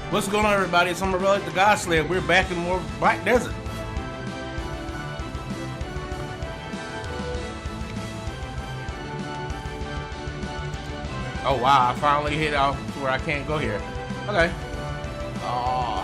What's going on, everybody? It's Amon-Rellik, the God Slayer. We're back in more Black Desert. Oh wow, I finally hit off to where I can't go here. Okay. Oh.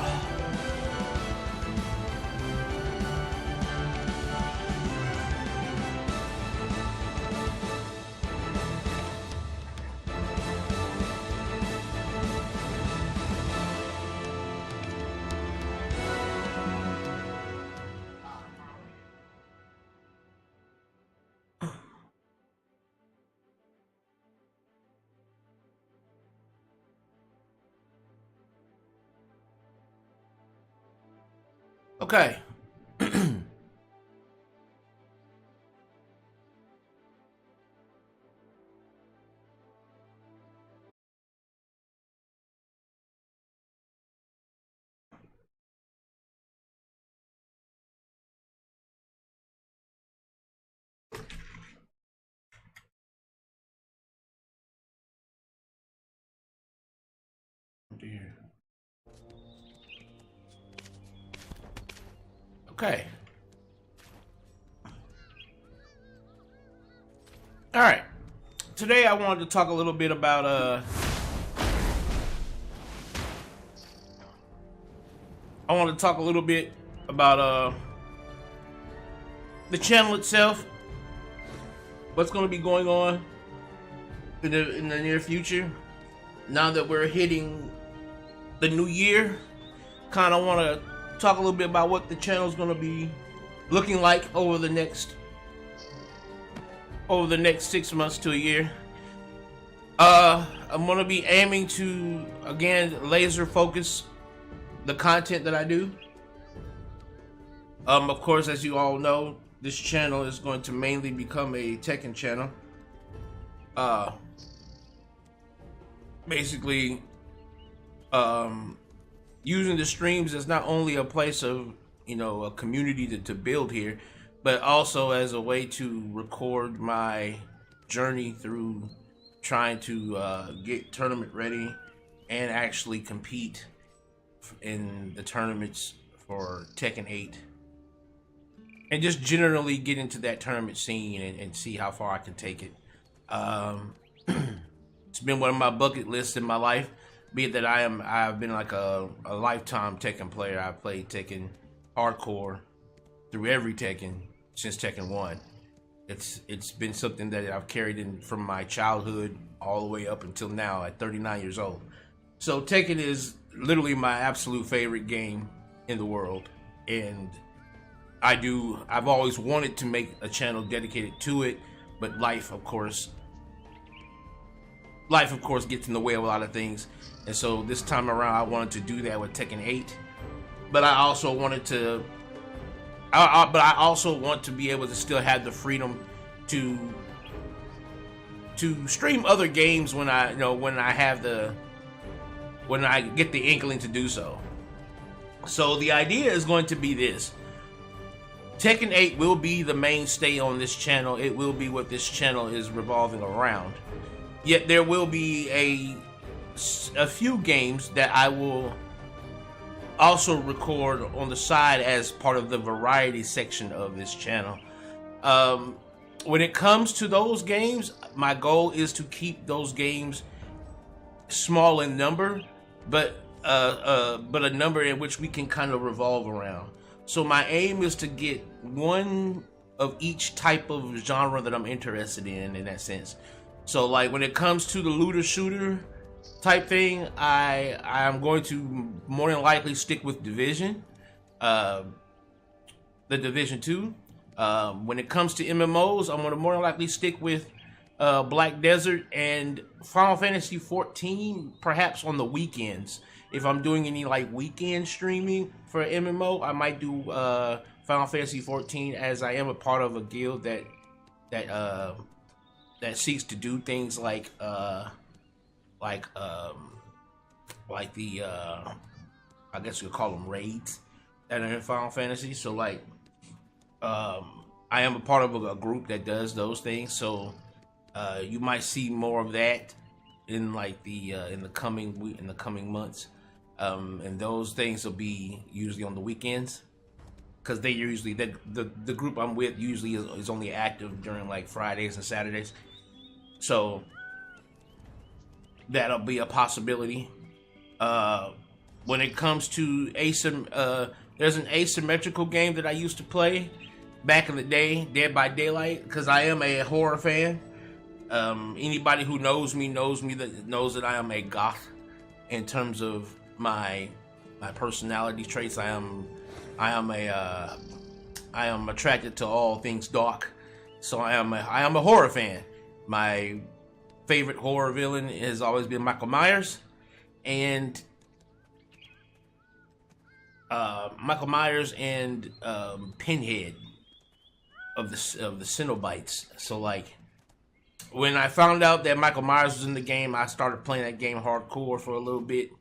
Okay. Dear. Okay. All right. Today I wanted to talk a little bit about the channel itself. What's going to be going on in the near future? Now that we're hitting the new year, kind of want to talk a little bit about what the channel is going to be looking like over the next 6 months to a year. I'm going to be aiming to, again, laser focus the content that I do. Of course, as you all know, this channel is going to mainly become a Tekken channel. Basically, using the streams as not only a place of, a community to build here, but also as a way to record my journey through trying to get tournament ready and actually compete in the tournaments for Tekken 8. And just generally get into that tournament scene and see how far I can take it. It's been one of my bucket lists in my life, be it that I've been like a lifetime Tekken player. I've played Tekken hardcore through every Tekken since Tekken 1. It's been something that I've carried in from my childhood all the way up until now at 39 years old. So Tekken is literally my absolute favorite game in the world, and I've always wanted to make a channel dedicated to it, but life of course gets in the way of a lot of things. And so this time around I wanted to do that with Tekken 8, but I also want to be able to still have the freedom to stream other games when I get the inkling to do so. So the idea is going to be this: Tekken 8 will be the mainstay on this channel. It will be what this channel is revolving around. Yet there will be a few games that I will also record on the side as part of the variety section of this channel. When it comes to those games, my goal is to keep those games small in number, but a number in which we can kind of revolve around. So my aim is to get one of each type of genre that I'm interested in that sense. So like when it comes to the looter shooter type thing, I'm going to more than likely stick with Division, the Division 2. When it comes to MMOs, I'm going to more than likely stick with Black Desert and Final Fantasy 14, perhaps on the weekends. If I'm doing any like weekend streaming for MMO, I might do Final Fantasy 14, as I am a part of a guild that seeks to do things like the I guess you'll call them raids that are in Final Fantasy. So like I am a part of a group that does those things. So you might see more of that in like the in the coming months. And those things will be usually on the weekends, because they usually the group I'm with usually is only active during like Fridays and Saturdays, so that'll be a possibility. When it comes to there's an asymmetrical game that I used to play back in the day, Dead by Daylight, because I am a horror fan. Anybody who knows me knows that I am a goth in terms of my personality traits. I am attracted to all things dark, so I am a horror fan. My favorite horror villain has always been Michael Myers, and Pinhead of the Cenobites. So like, when I found out that Michael Myers was in the game, I started playing that game hardcore for a little bit.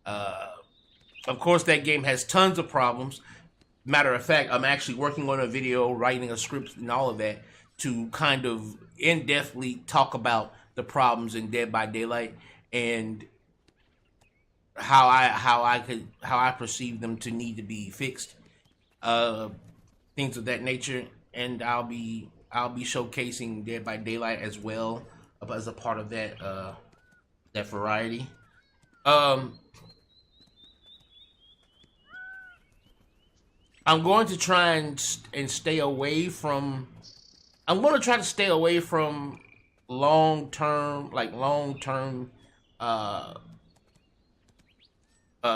Of course, that game has tons of problems. Matter of fact, I'm actually working on a video, writing a script and all of that, to kind of in-depthly talk about the problems in Dead by Daylight and how I perceive them to need to be fixed, things of that nature. And I'll be showcasing Dead by Daylight as well as a part of that variety. I'm going to try and stay away from. I'm going to try to stay away from long-term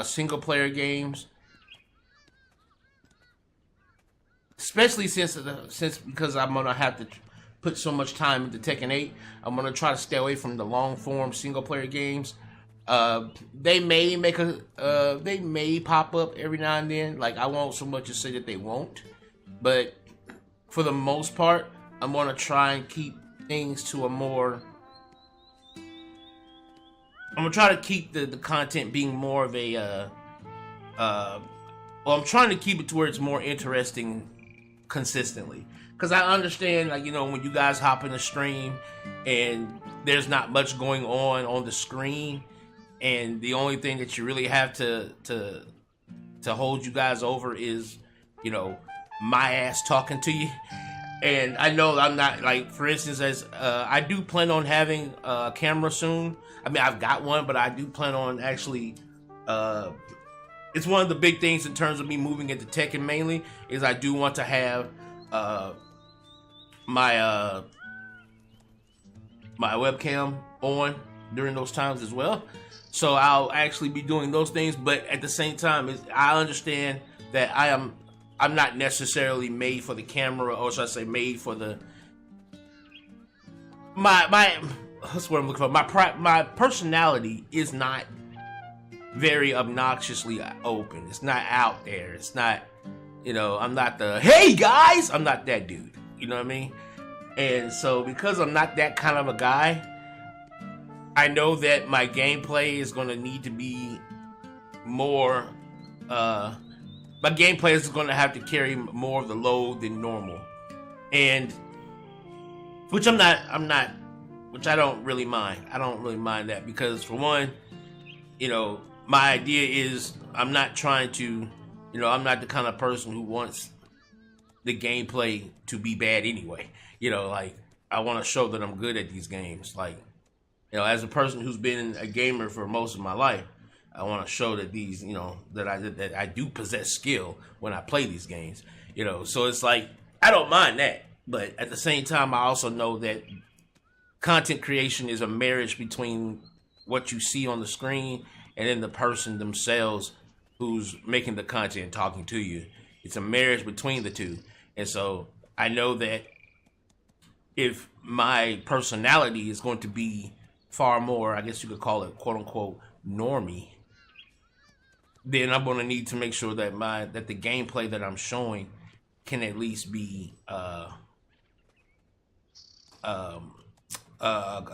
single-player games, especially since because I'm gonna have to put so much time into Tekken 8. I'm gonna try to stay away from the long-form single-player games. They may pop up every now and then. Like, I won't so much as say that they won't, but for the most part, I'm gonna try and keep things to a more. I'm gonna try to keep the content being more of a. I'm trying to keep it to where it's more interesting consistently. Because I understand, like, when you guys hop in the stream and there's not much going on the screen, and the only thing that you really have to hold you guys over is, my ass talking to you. And I know I'm not, like, for instance, as I do plan on having a camera soon. I mean, I've got one, but I do plan on actually. It's one of the big things in terms of me moving into Tekken mainly, is I do want to have my webcam on during those times as well. So I'll actually be doing those things, but at the same time, I understand that I'm not necessarily made for the camera, or should I say made for the that's what I'm looking for. My personality is not very obnoxiously open. It's not out there. It's not, I'm not the, hey guys, I'm not that dude. You know what I mean? And so because I'm not that kind of a guy, I know that my gameplay is going to need to be more, my gameplay is going to have to carry more of the load than normal. And, which which I don't really mind. I don't really mind that, because for one, my idea is I'm not trying to, I'm not the kind of person who wants the gameplay to be bad anyway. Like, I want to show that I'm good at these games. Like, as a person who's been a gamer for most of my life, I want to show that these, that I do possess skill when I play these games. So it's like, I don't mind that. But at the same time, I also know that content creation is a marriage between what you see on the screen and then the person themselves who's making the content and talking to you. It's a marriage between the two. And so I know that if my personality is going to be far more, I guess you could call it, quote unquote, normie, then I'm going to need to make sure that that the gameplay that I'm showing can at least be a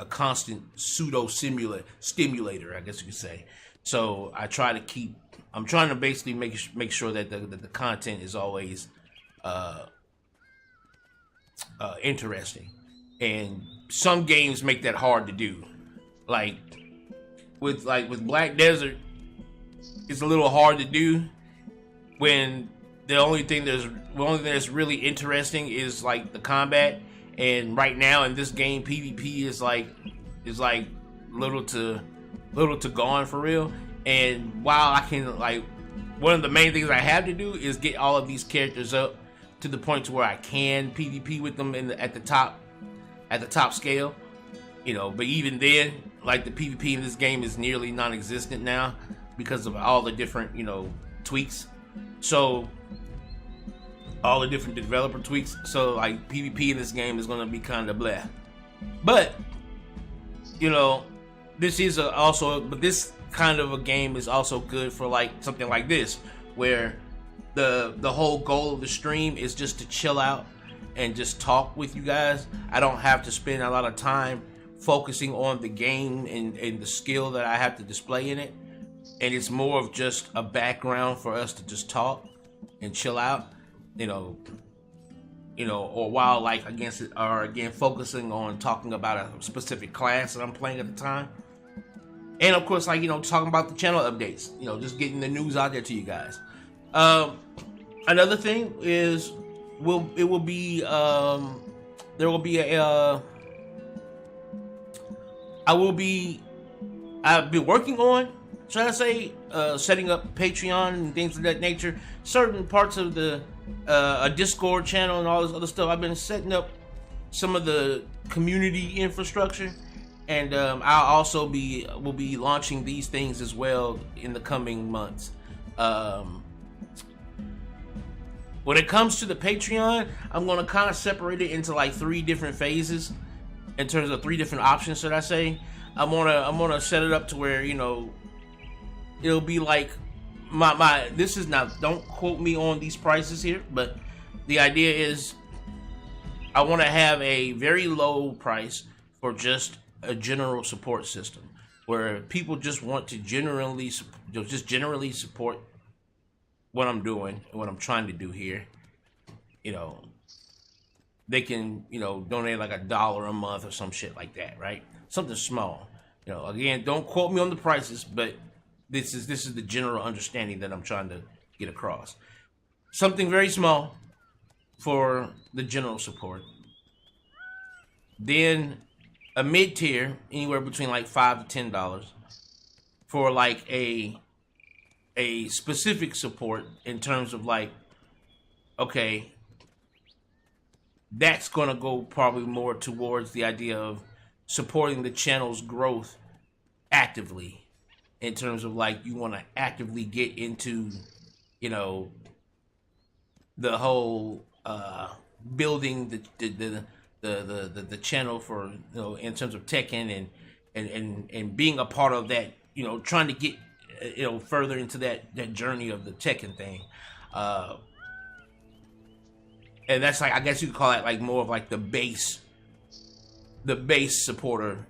constant stimulator, I guess you could say. So I'm trying to basically make sure that the content is always interesting. And some games make that hard to do. Like with Black Desert, it's a little hard to do when the only thing that's really interesting is like the combat. And right now in this game, PvP is like little to gone for real. And while I can, like, one of the main things I have to do is get all of these characters up to the point to where I can PvP with them at the top scale, you know. But even then, like, the PvP in this game is nearly non-existent now because of all the different, you know, tweaks. So all the different developer tweaks. So like PvP in this game is gonna be kind of blah. But you know, this is but this kind of a game is also good for like something like this, where the whole goal of the stream is just to chill out and just talk with you guys. I don't have to spend a lot of time focusing on the game and the skill that I have to display in it. And it's more of just a background for us to just talk and chill out, you know, or while like again focusing on talking about a specific class that I'm playing at the time. And of course, like, you know, talking about the channel updates, you know, just getting the news out there to you guys. Another thing is I've been working on, should I say, setting up Patreon and things of that nature. Certain parts of the a Discord channel and all this other stuff. I've been setting up some of the community infrastructure, and I'll also will be launching these things as well in the coming months. When it comes to the Patreon, I'm gonna kind of separate it into like 3 different phases, in terms of 3 different options, should I say. I'm gonna set it up to where, you know, it'll be like this is not, don't quote me on these prices here, but the idea is I want to have a very low price for just a general support system, where people just want to generally support what I'm doing and what I'm trying to do here. You know, they can, you know, donate like $1 a month or some shit like that, right? Something small. You know, again, don't quote me on the prices, but this is the general understanding that I'm trying to get across. Something very small for the general support. Then a mid-tier, anywhere between like $5 to $10, for like a specific support in terms of like, okay, that's gonna go probably more towards the idea of supporting the channel's growth actively, in terms of like, you want to actively get into, you know, the whole building the channel for, you know, in terms of Tekken and being a part of that, you know, trying to get, you know, further into that journey of the Tekken thing. And that's like, I guess you could call that like more of like the base supporter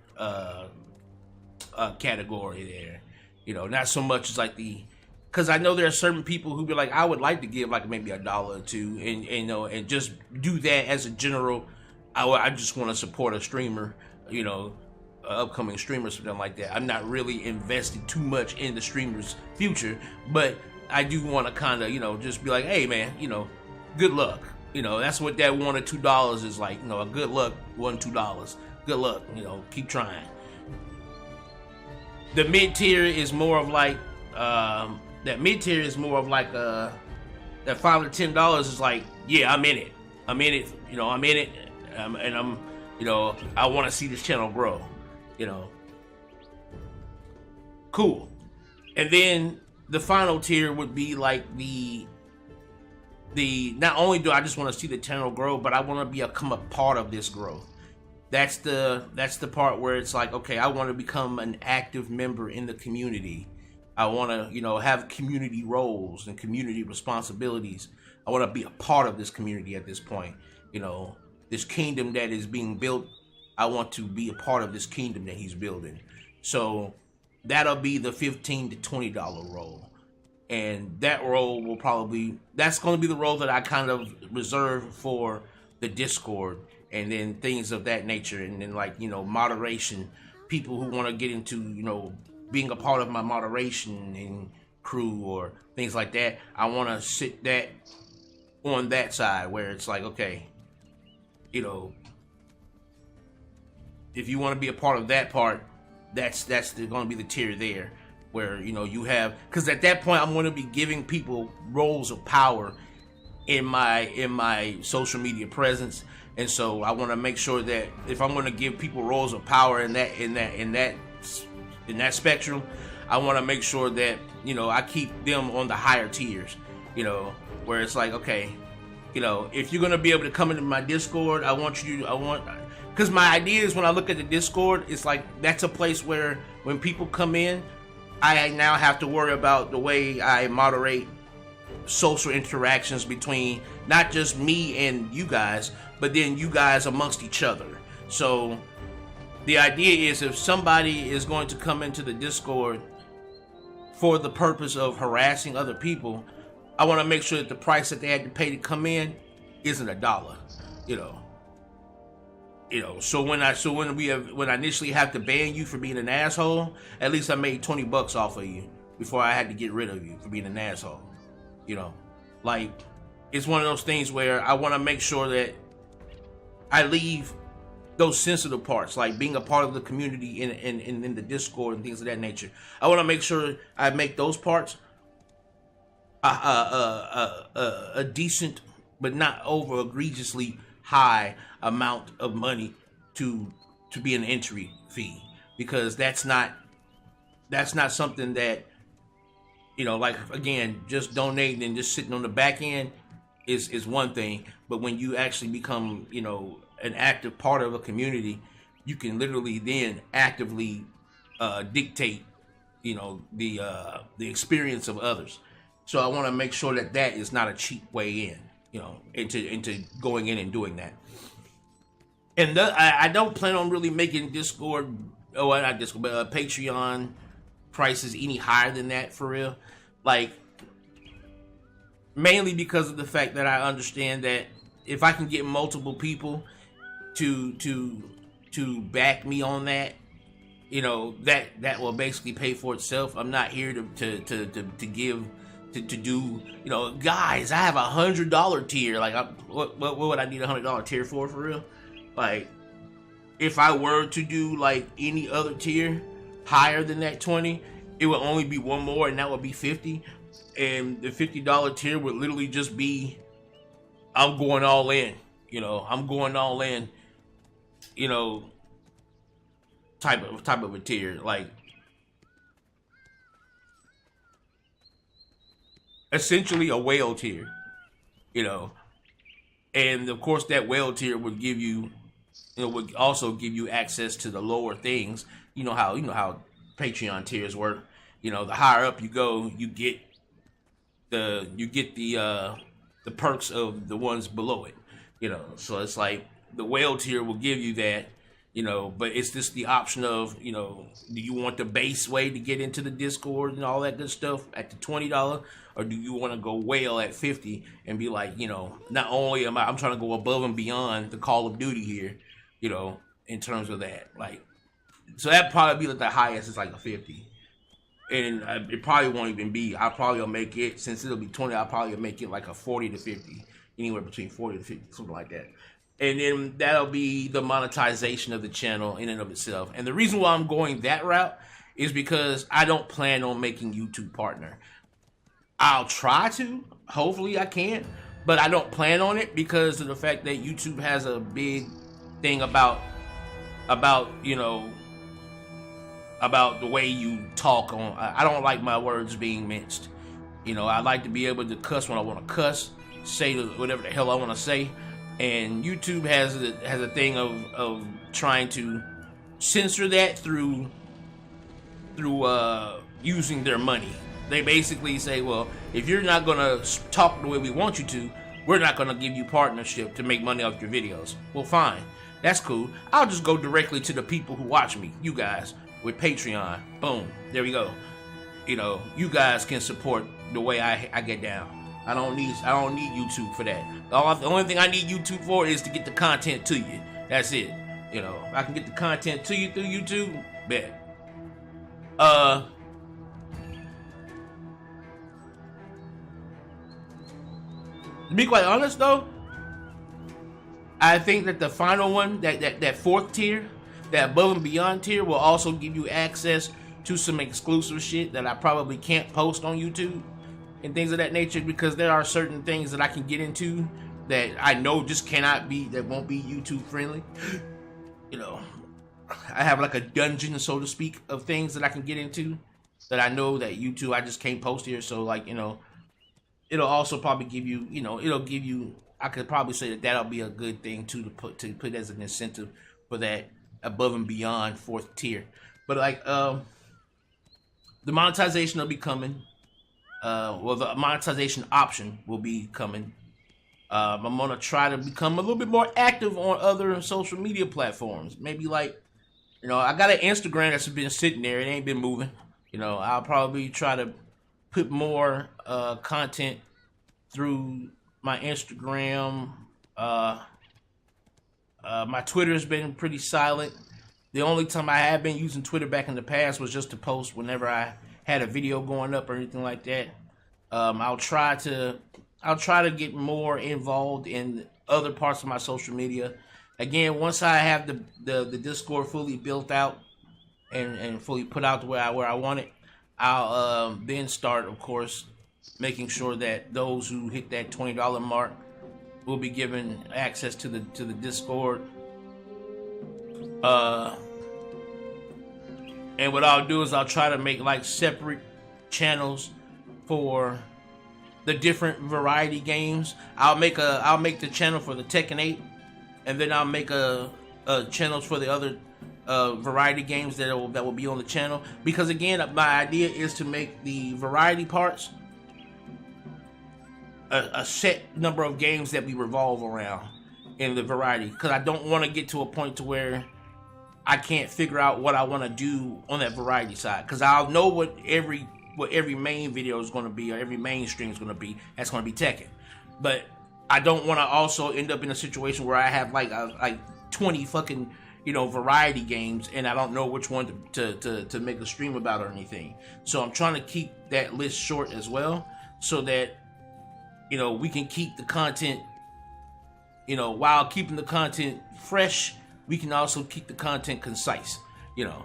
category there. You know, not so much as like because I know there are certain people who be like, I would like to give like maybe $1 or $2, and you know, and just do that as a general. I just want to support a streamer, you know, upcoming streamer, something like that. I'm not really invested too much in the streamer's future, but I do want to kind of, you know, just be like, hey man, you know, good luck. You know, that's what that $1 or $2 is like. You know, a good luck, $1, $2. Good luck. You know, keep trying. The mid tier is more of like that $5 to $10 is like, yeah, I'm in it. You know, I'm in it, and I'm, you know, I want to see this channel grow. You know, cool. And then the final tier would be like the not only do I just want to see the channel grow, but I want to become a part of this growth. That's the part where it's like, okay, I want to become an active member in the community. I want to, you know, have community roles and community responsibilities. I want to be a part of this community at this point. You know, this kingdom that is being built, I want to be a part of this kingdom that he's building. So that'll be the $15 to $20 role. And that role that's going to be the role that I kind of reserve for the Discord, and then things of that nature. And then, like, you know, moderation, people who want to get into, you know, being a part of my moderation and crew or things like that. I want to sit that on that side where it's like, okay, you know, if you want to be a part of that part, that's going to be the tier there, where, you know, you have, because at that point I'm going to be giving people roles of power in my social media presence. And so I want to make sure that if I'm going to give people roles of power in that spectrum, I want to make sure that, you know, I keep them on the higher tiers, you know, where it's like, okay, you know, if you're going to be able to come into my Discord, because my idea is when I look at the Discord, it's like that's a place where when people come in, I now have to worry about the way I moderate social interactions between not just me and you guys, but then you guys amongst each other. So the idea is if somebody is going to come into the Discord for the purpose of harassing other people, I want to make sure that the price that they had to pay to come in isn't $1, you know. You know, so when I initially have to ban you for being an asshole, at least I made $20 off of you before I had to get rid of you for being an asshole. You know, like, it's one of those things where I want to make sure that I leave those sensitive parts, like being a part of the community in the Discord and things of that nature. I want to make sure I make those parts a decent but not over egregiously high amount of money to be an entry fee, because that's not something that, you know, like, again, just donating and just sitting on the back end is one thing, but when you actually become, you know, an active part of a community, you can literally then actively dictate, you know, the experience of others. So I want to make sure that that is not a cheap way in, you know, into going in and doing that. And I don't plan on really making Discord, not Discord, but Patreon prices any higher than that, for real. Like, mainly because of the fact that I understand that if I can get multiple people to back me on that, you know, that will basically pay for itself. I'm not here to do, you know, guys, I have $100 tier. Like, what would I need $100 tier for real? Like, if I were to do like any other tier higher than that 20, it would only be one more, and that would be 50. And the $50 tier would literally just be, I'm going all in, you know, you know, type of a tier, like essentially a whale tier, you know. And of course that whale tier would give you, you know, would also give you access to the lower things. You know how Patreon tiers work. You know, the higher up you go, you get the perks of the ones below it. You know, so it's like the whale tier will give you that, you know, but it's just the option of, you know, do you want the base way to get into the Discord and all that good stuff at the $20, or do you want to go whale at 50 and be like, you know, not only I'm trying to go above and beyond the Call of Duty here, you know, in terms of that, like, so that probably be like the highest is like a 50. And it probably won't even be, I probably will make it, since it'll be 20, I'll probably make it like a 40 to 50, anywhere between 40 to 50, something like that. And then that'll be the monetization of the channel in and of itself. And the reason why I'm going that route is because I don't plan on making YouTube partner. I'll try to, hopefully I can, but I don't plan on it because of the fact that YouTube has a big thing about, you know, about the way you talk on. I don't like my words being minced. You know, I like to be able to cuss when I want to cuss, say whatever the hell I want to say. And YouTube has a thing of trying to censor that through using their money. They basically say, well, if you're not gonna talk the way we want you to, we're not gonna give you partnership to make money off your videos. Well, fine, that's cool. I'll just go directly to the people who watch me, you guys, with Patreon. Boom, there we go. You know, you guys can support the way I get down. I don't need YouTube for that. The only thing I need YouTube for is to get the content to you. That's it. You know, if I can get the content to you through YouTube, bet. To be quite honest though, I think that the final one, that fourth tier, that above and beyond tier, will also give you access to some exclusive shit that I probably can't post on YouTube and things of that nature, because there are certain things that I can get into that I know just cannot be, that won't be YouTube friendly. You know, I have like a dungeon, so to speak, of things that I can get into that I know that YouTube, I just can't post here. So like, you know, it'll also probably give you, you know, it'll give you, I could probably say that that'll be a good thing too, to put as an incentive for that above and beyond fourth tier. But like, the monetization will be coming. Well, the monetization option will be coming. I'm gonna try to become a little bit more active on other social media platforms. Maybe like, you know, I got an Instagram that's been sitting there. It ain't been moving. You know, I'll probably try to put more content through my Instagram. My Twitter's been pretty silent. The only time I have been using Twitter back in the past was just to post whenever I had a video going up or anything like that. I'll try to get more involved in other parts of my social media. Again, once I have the Discord fully built out and fully put out where I want it, I'll then start, of course, making sure that those who hit that $20 mark will be given access to the Discord. And what I'll do is I'll try to make like separate channels for the different variety games. I'll make the channel for the Tekken 8, and then I'll make a channels for the other variety games that will be on the channel. Because again, my idea is to make the variety parts a set number of games that we revolve around in the variety. Because I don't want to get to a point to where I can't figure out what I want to do on that variety side. Because I'll know what every main video is going to be, or every main stream is going to be. That's going to be Tekken. But I don't want to also end up in a situation where I have like 20 fucking, you know, variety games, and I don't know which one to make a stream about or anything. So I'm trying to keep that list short as well, so that, you know, we can keep the content, you know, while keeping the content fresh, we can also keep the content concise, you know.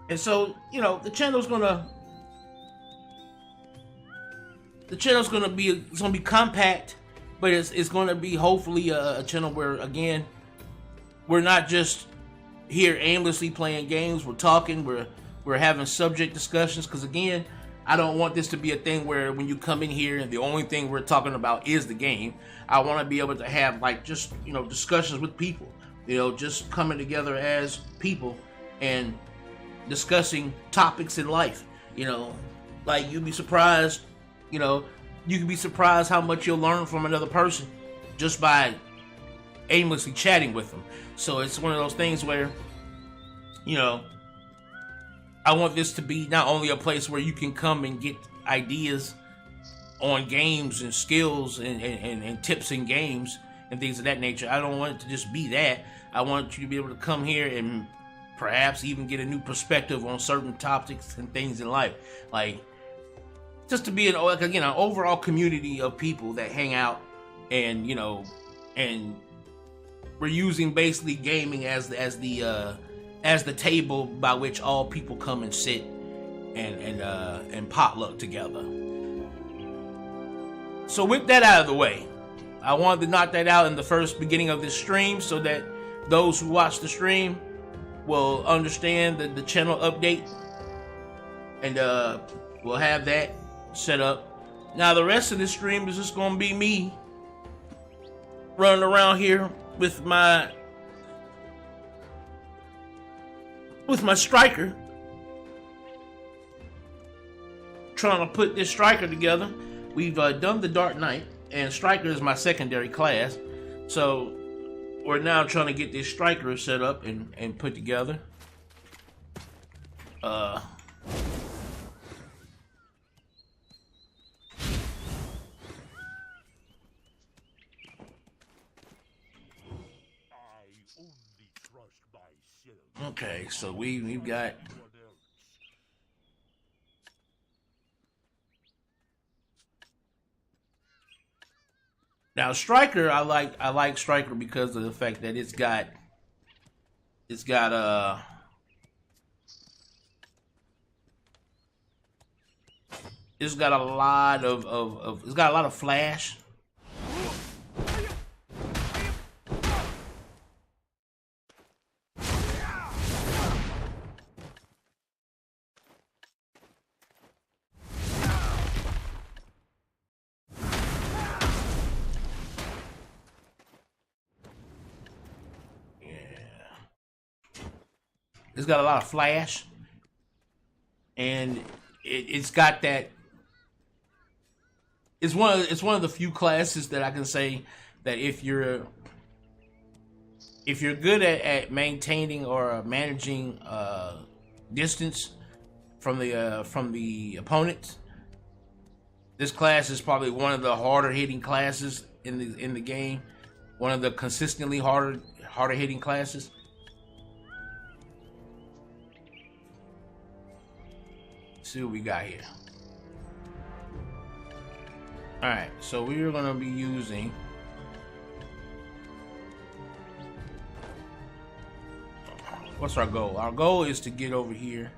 And so, you know, the channel's gonna be compact, but it's gonna be hopefully a channel where, again, we're not just here aimlessly playing games. We're talking, we're having subject discussions, because again, I don't want this to be a thing where when you come in here and the only thing we're talking about is the game. I want to be able to have like just, you know, discussions with people, you know, just coming together as people and discussing topics in life. You know, like you'd be surprised, you know, you can be surprised how much you'll learn from another person just by aimlessly chatting with them. So it's one of those things where, you know, I want this to be not only a place where you can come and get ideas on games and skills and tips in games and things of that nature. I don't want it to just be that. I want you to be able to come here and perhaps even get a new perspective on certain topics and things in life. Like, just to be an overall community of people that hang out, and, you know, and we're using basically gaming as the table by which all people come and sit and potluck together. So with that out of the way, I wanted to knock that out in the beginning of this stream, so that those who watch the stream will understand the channel update, and we'll have that set up. Now the rest of the stream is just gonna be me running around here with my striker, trying to put this striker together. We've done the Dark Knight, and striker is my secondary class, so we're now trying to get this striker set up and put together. Okay, so we've got Now Striker, I like Striker because of the fact that it's got a lot of it's got a lot of flash. It's got a lot of flash, and it's got that. It's one of the few classes that I can say that if you're good at maintaining or managing distance from the opponent, this class is probably one of the harder hitting classes in the game. One of the consistently harder hitting classes. See what we got here. Alright, so we're gonna be using what's our goal? Our goal is to get over here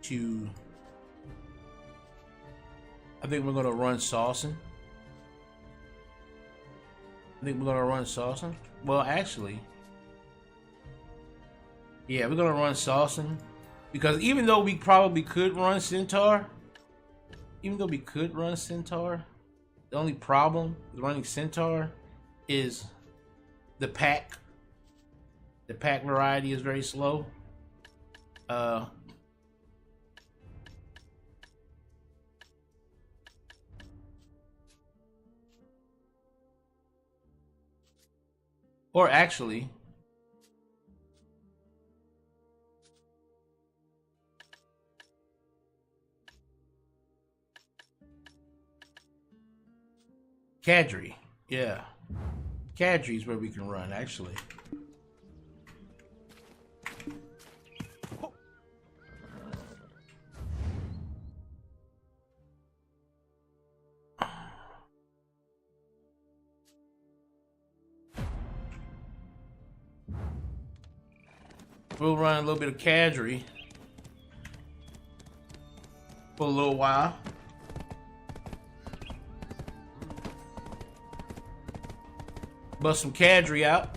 to, I think we're gonna run Saucin. Well, actually, yeah, we're gonna run Saucin. Because even though we probably could run Centaur, the only problem with running Centaur is the pack. The pack variety is very slow. Or actually, Cadre, yeah. Cadre is where we can run, actually. We'll run a little bit of Cadre for a little while. Bust some Cadre out.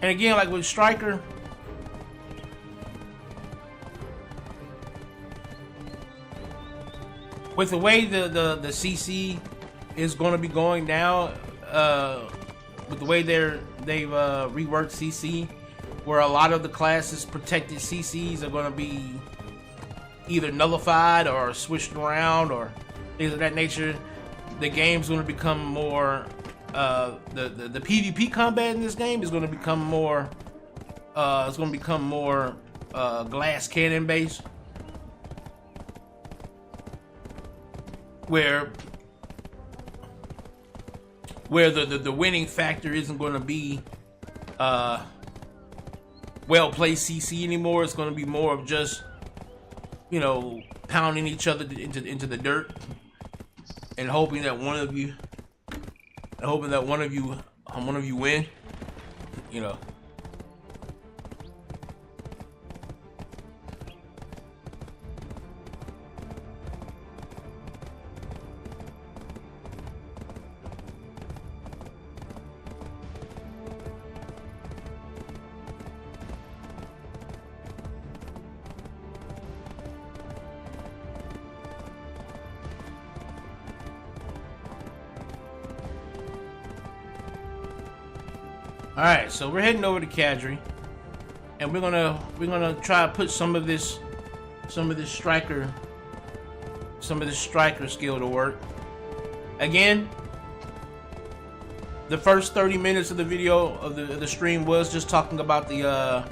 And again, like with Striker, with the way the CC is going to be going now, with the way they've reworked CC, where a lot of the classes protected CCs are going to be either nullified or switched around or things of that nature. The game's going to become more the PvP combat in this game is going to become more glass cannon based, where the winning factor isn't going to be well-played CC anymore. It's going to be more of just, you know, pounding each other into the dirt and hoping that one of you win, you know. All right, so we're heading over to Cadre, and we're gonna try to put some of this striker skill to work. Again, the first 30 minutes of the video of the stream was just talking about the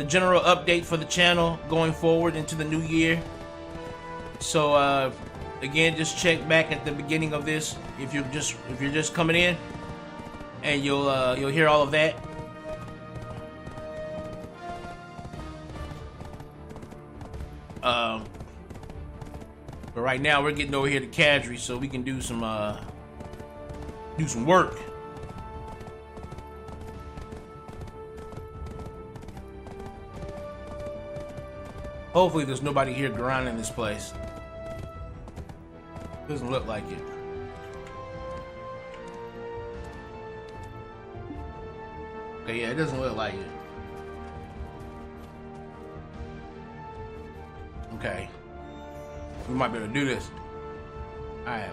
general update for the channel going forward into the new year. So again, just check back at the beginning of this if you're just coming in, and you'll hear all of that. But right now we're getting over here to Kadri so we can do some work. Hopefully there's nobody here grinding this place. Doesn't look like it. Okay, yeah, it doesn't look like it. Okay. We might be able to do this. Alright.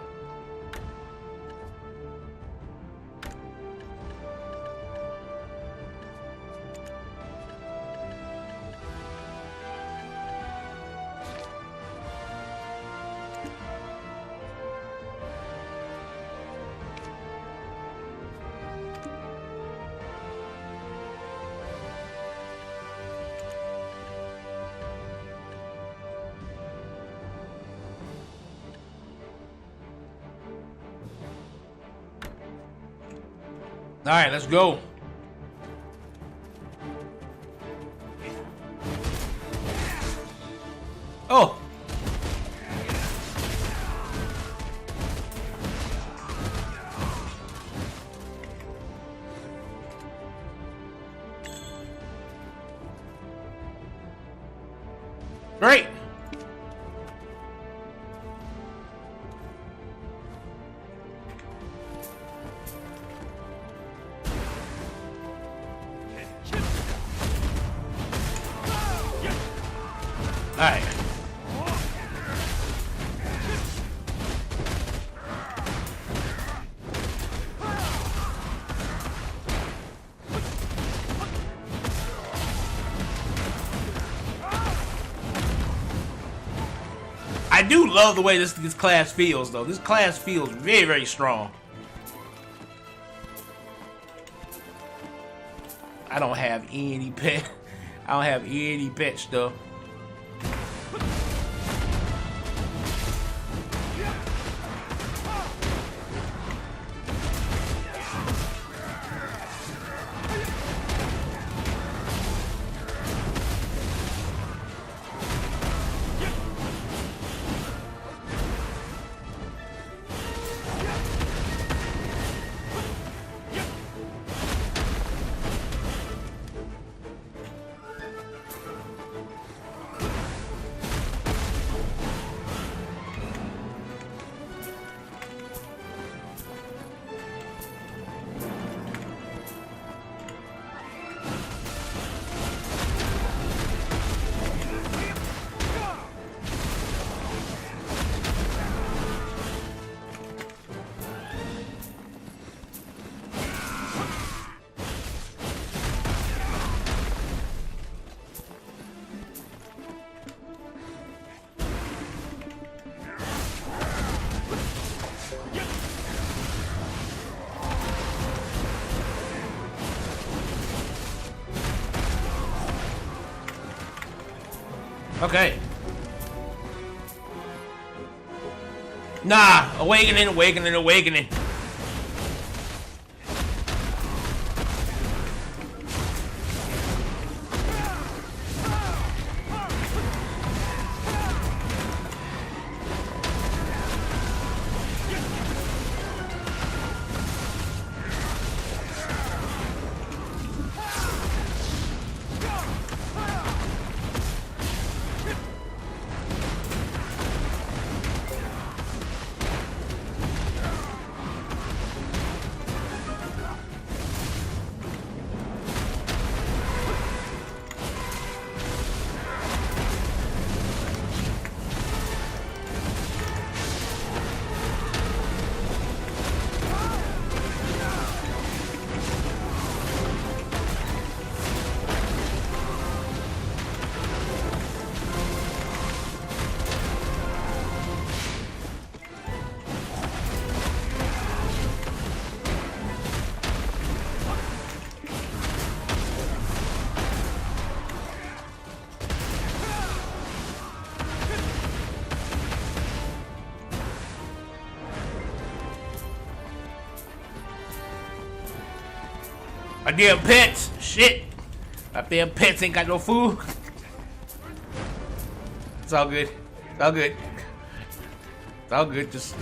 All right, let's go. Oh. Great. All right. I do love the way this class feels, though. This class feels very, very strong. I don't have any pet. I don't have any pet stuff. Okay. Nah, awakening, awakening, awakening. My damn pets, shit. My damn pets ain't got no food. It's all good. It's all good. It's all good. Just.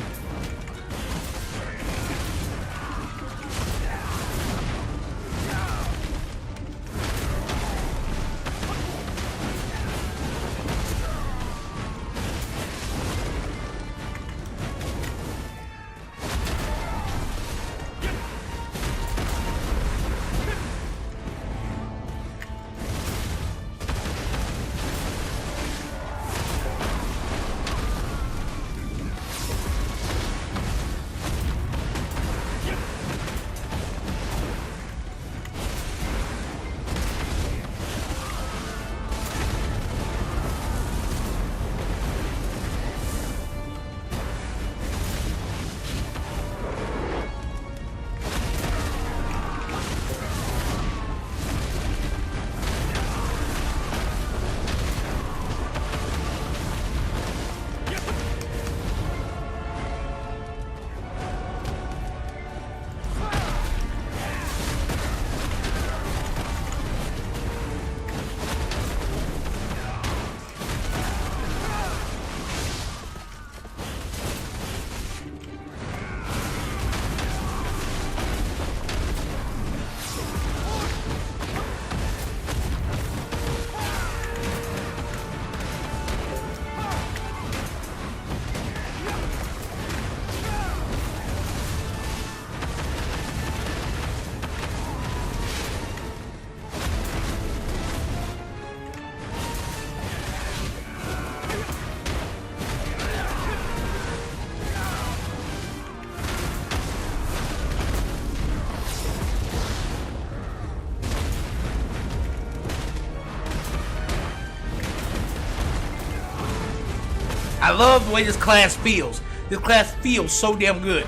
I love the way this class feels. This class feels so damn good.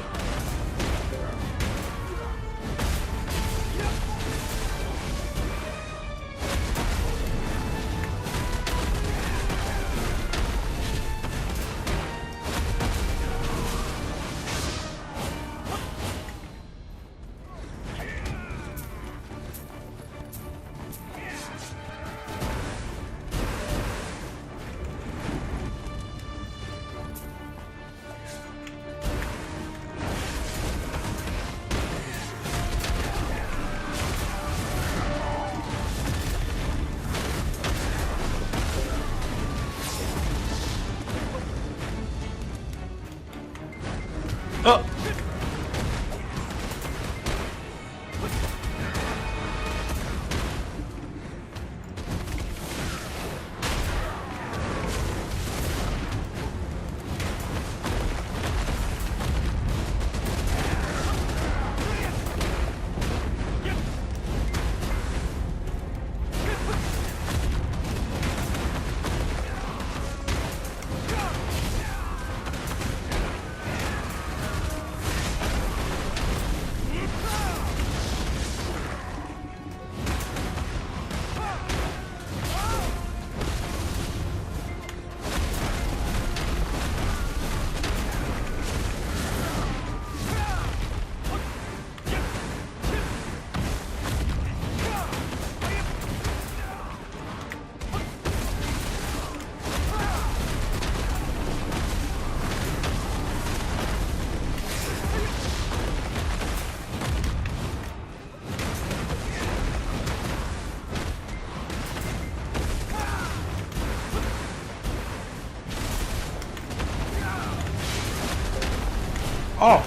Oh. Oh.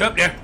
Up there.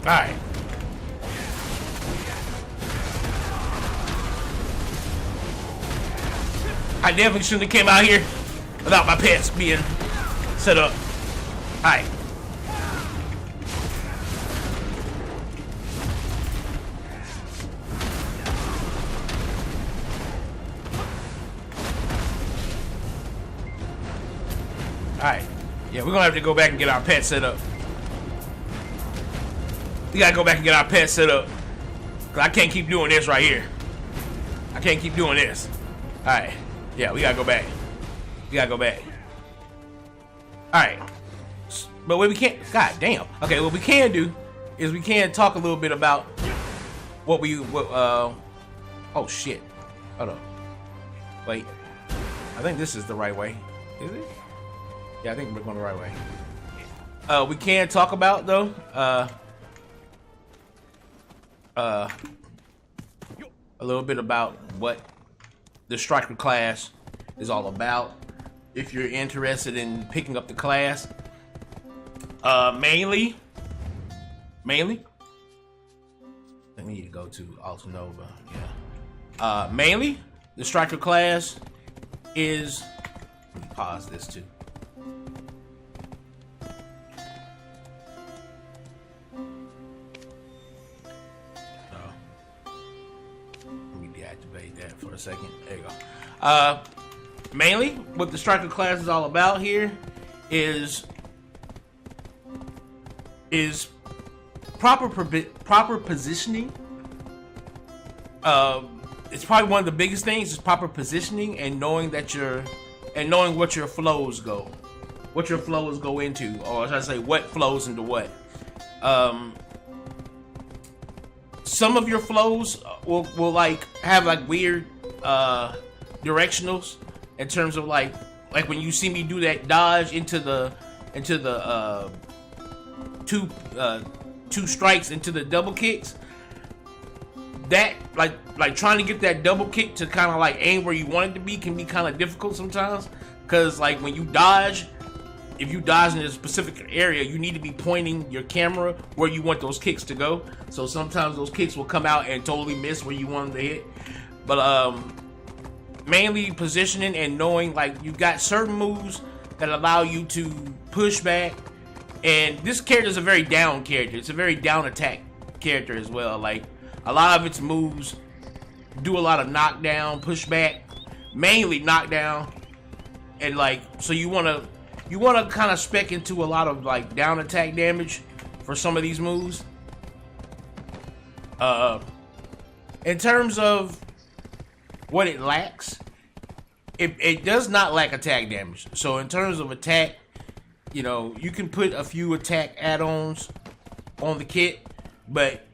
Alright. I definitely shouldn't have came out here without my pets being set up. Alright. Alright. Yeah, we're gonna have to go back and get our pets set up. We gotta go back and get our pets set up. Cause I can't keep doing this right here. I can't keep doing this. Alright. Yeah, we gotta go back. We gotta go back. Alright. But what we can't, god damn. Okay, what we can do is we can talk a little bit about what oh shit. Hold on. Wait. I think this is the right way. Is it? Yeah, I think we're going the right way. We can talk about though, a little bit about what the striker class is all about. If you're interested in picking up the class, mainly, I need to go to Altanova. Yeah. Mainly, the striker class is. Let me pause this too. Deactivate that for a second. There you go. Mainly, what the striker class is all about here is proper positioning. It's probably one of the biggest things is proper positioning and knowing what your flows go into, or should I say, what flows into what. Some of your flows will like have like weird directionals in terms of like when you see me do that dodge into the two strikes into the double kicks. That like trying to get that double kick to kind of like aim where you want it to be can be kind of difficult sometimes, because like when you dodge, if you dodge in a specific area, you need to be pointing your camera where you want those kicks to go. So sometimes those kicks will come out and totally miss where you want them to hit. But mainly positioning and knowing like you got certain moves that allow you to push back. And this character is a very down character. It's a very down attack character as well. Like a lot of its moves do a lot of knockdown, pushback, mainly knockdown. And like, so you want to you want to kind of spec into a lot of like down attack damage for some of these moves. In terms of what it lacks, it does not lack attack damage. So in terms of attack, you know, you can put a few attack add-ons on the kit, but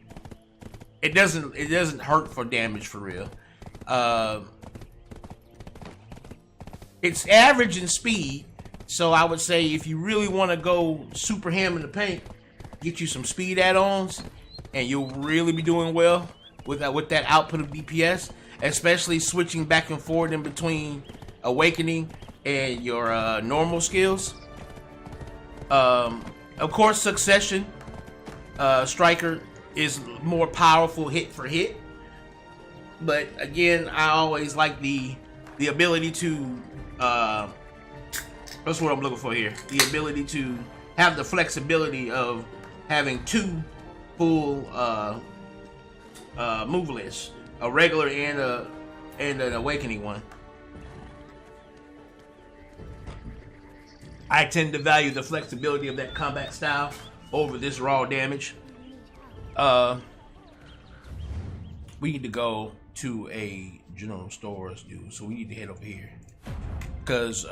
it doesn't hurt for damage for real. It's average in speed, so I would say if you really want to go super ham in the paint, get you some speed add-ons, and you'll really be doing well with that output of DPS, especially switching back and forth in between Awakening and your normal skills. Of course, Succession Striker is more powerful hit for hit, but again, I always like the ability to that's what I'm looking for here. The ability to have the flexibility of having two full move lists, a regular and an Awakening one. I tend to value the flexibility of that combat style over this raw damage. We need to go to a general stores, dude. So we need to head over here, cause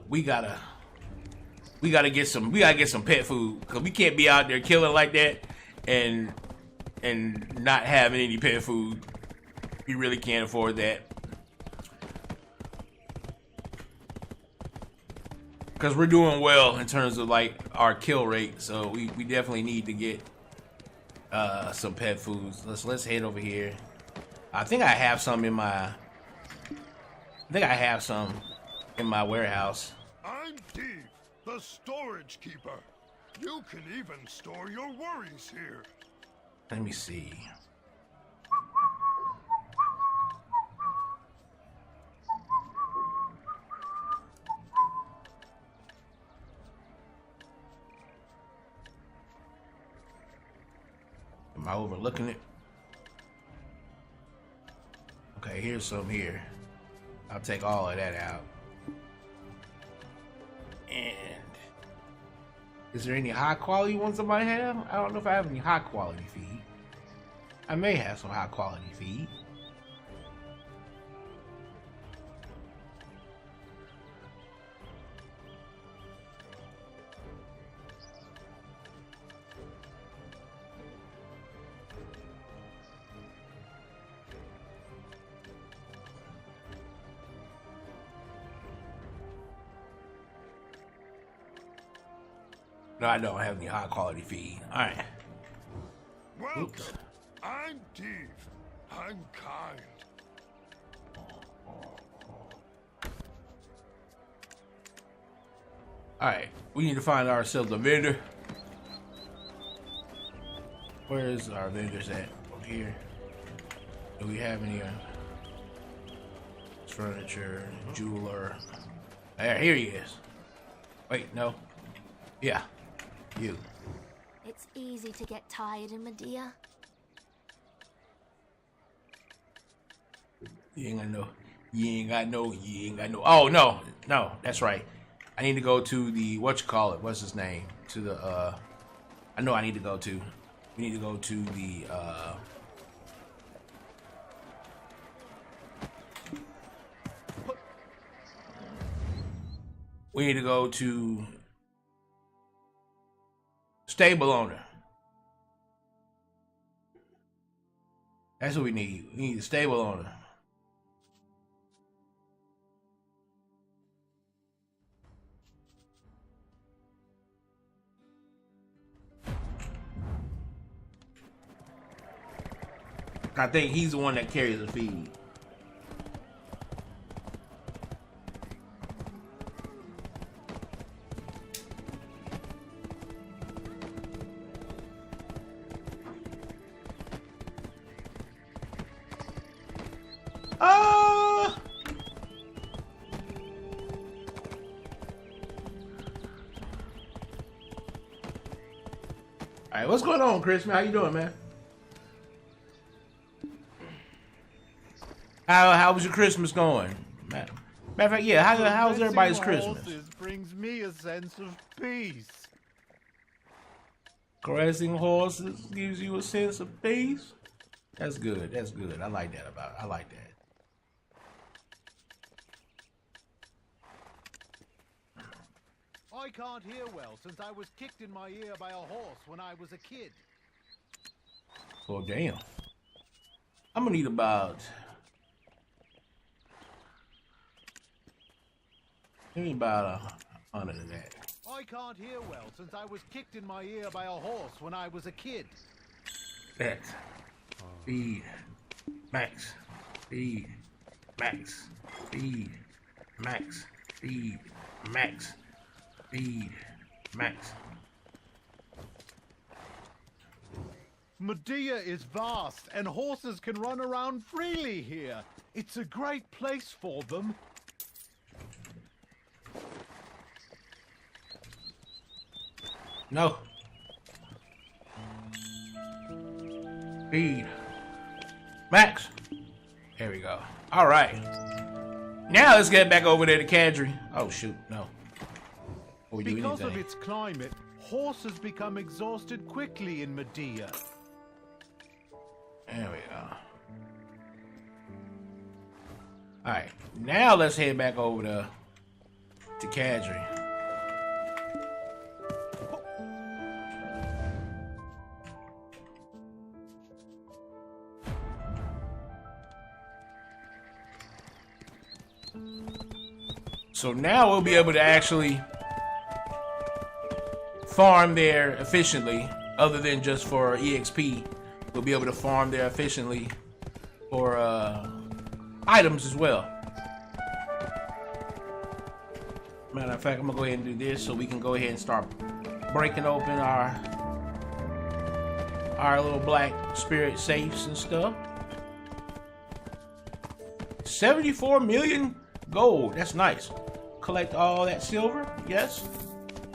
we gotta get some pet food, cause we can't be out there killing like that and not having any pet food. We really can't afford that. Because we're doing well in terms of like our kill rate, so we definitely need to get some pet foods. Let's head over here. I think I have some in my warehouse. I'm Dave, the storage keeper. You can even store your worries here. Let me see. Am I overlooking it? Okay, here's some here. I'll take all of that out. And is there any high quality ones I might have? I don't know if I have any high quality feed. I may have some high quality feed. No, I don't have any high quality feed. All right. Welcome. Oops. I'm Dave. I'm kind. All right. We need to find ourselves a vendor. Where's our vendors at? Over here. Do we have any furniture, jeweler? There, here he is. Wait, no. Yeah. You. It's easy to get tired in Medea. You ain't got no. Oh, no. No, that's right. I need to go to the, what's his name? To the, I know I need to go to. We need to go to the, we need to go to stable owner. That's what we need. We need a stable owner. I think he's the one that carries the feed. All right, what's going on, Chris? How you doing, man? How was your Christmas going? Matter of fact, yeah, how's everybody's Christmas? Horses brings me a sense of peace. Caressing horses gives you a sense of peace. That's good. That's good. I like that. I can't hear well since I was kicked in my ear by a horse when I was a kid. Well, damn. I'm gonna need about. Maybe about 100 of that. I can't hear well since I was kicked in my ear by a horse when I was a kid. That. Feed. Max. Feed. Max. Feed. Max. Feed. Max. Feed. Max. Medea is vast, and horses can run around freely here. It's a great place for them. No. Feed. Max. There we go. All right. Now let's get back over there to Kadri. Oh, shoot. No. Or do Because of anything. its climate, horses become exhausted quickly in Medea. There we go. All right. Now let's head back over to Kadri. So now we'll be able to actually farm there efficiently, other than just for EXP. We'll be able to farm there efficiently for items as well. Matter of fact, I'm gonna go ahead and do this so we can go ahead and start breaking open our little black spirit safes and stuff. 74 million gold. That's nice. Collect all that silver. Yes.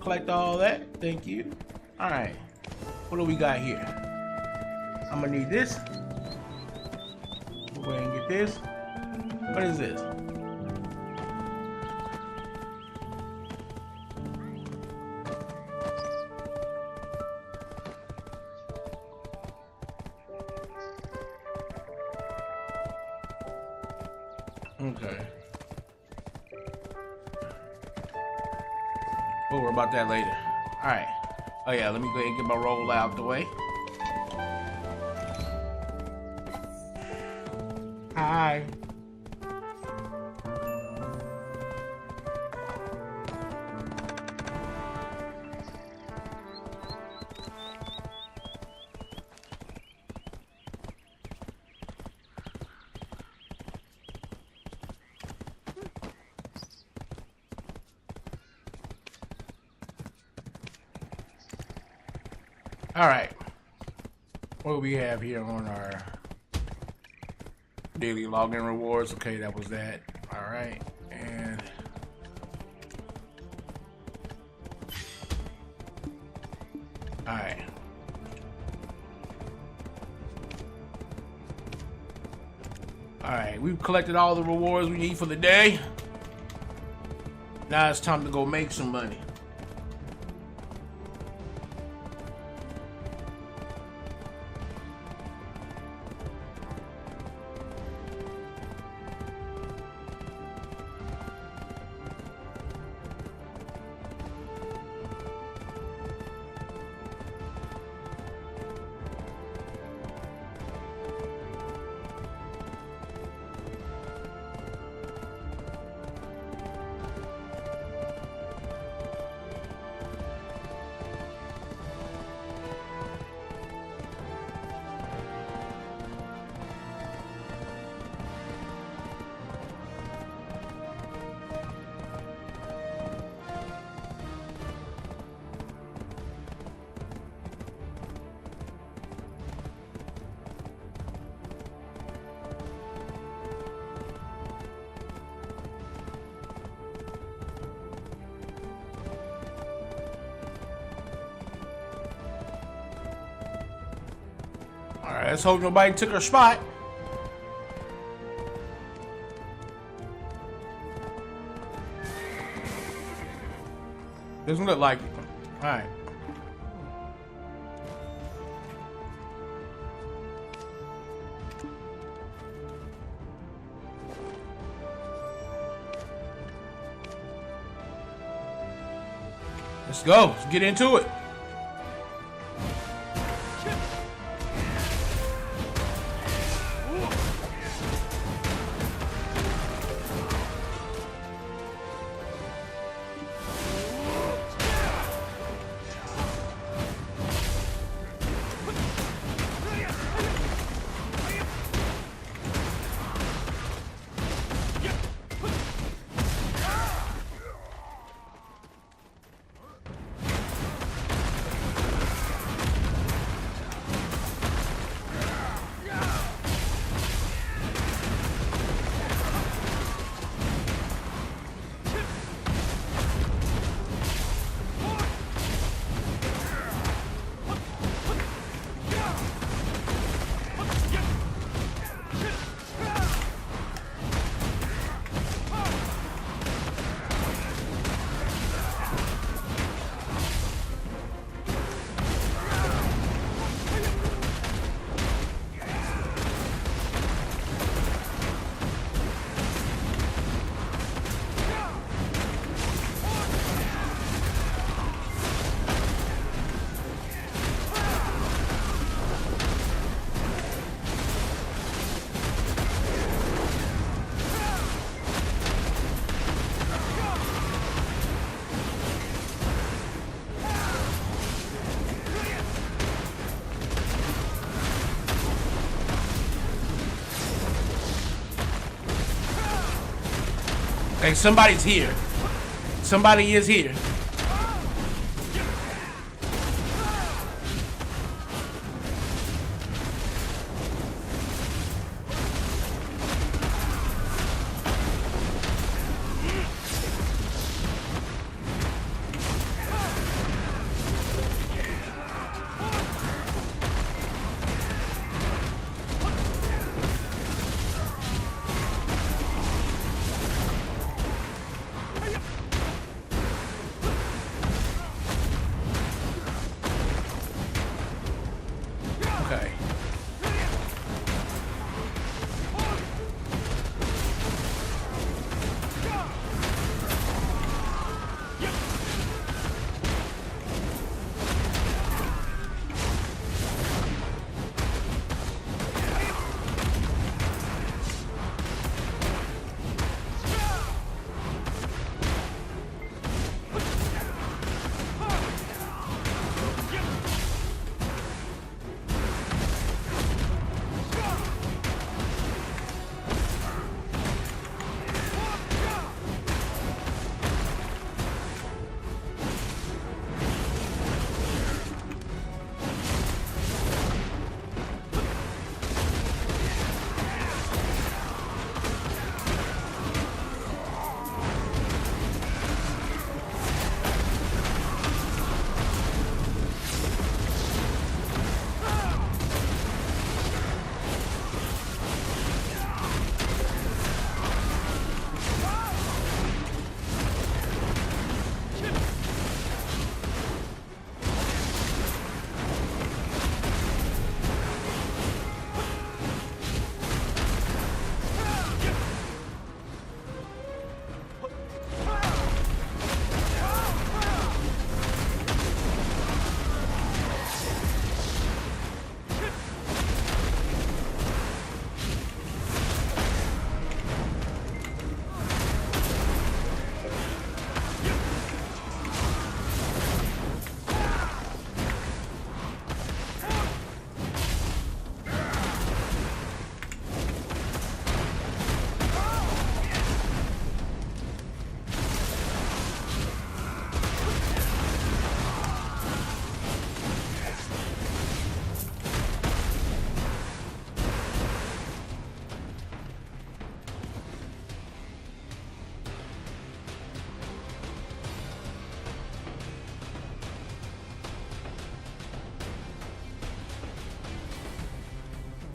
Collect all that. Thank you. All right. What do we got here? I'm gonna need this. We'll go ahead and get this. What is this? Okay. We'll worry about that later. Alright. Oh yeah, let me go ahead and get my roll out the way. Hi. All right, what do we have here on our daily login rewards? Okay, that was that. All right, and all right. All right, we've collected all the rewards we need for the day. Now it's time to go make some money. Alright, let's hope nobody took her spot. Doesn't look like it. All right. Let's go. Let's get into it. Hey, somebody's here. Somebody is here. Okay.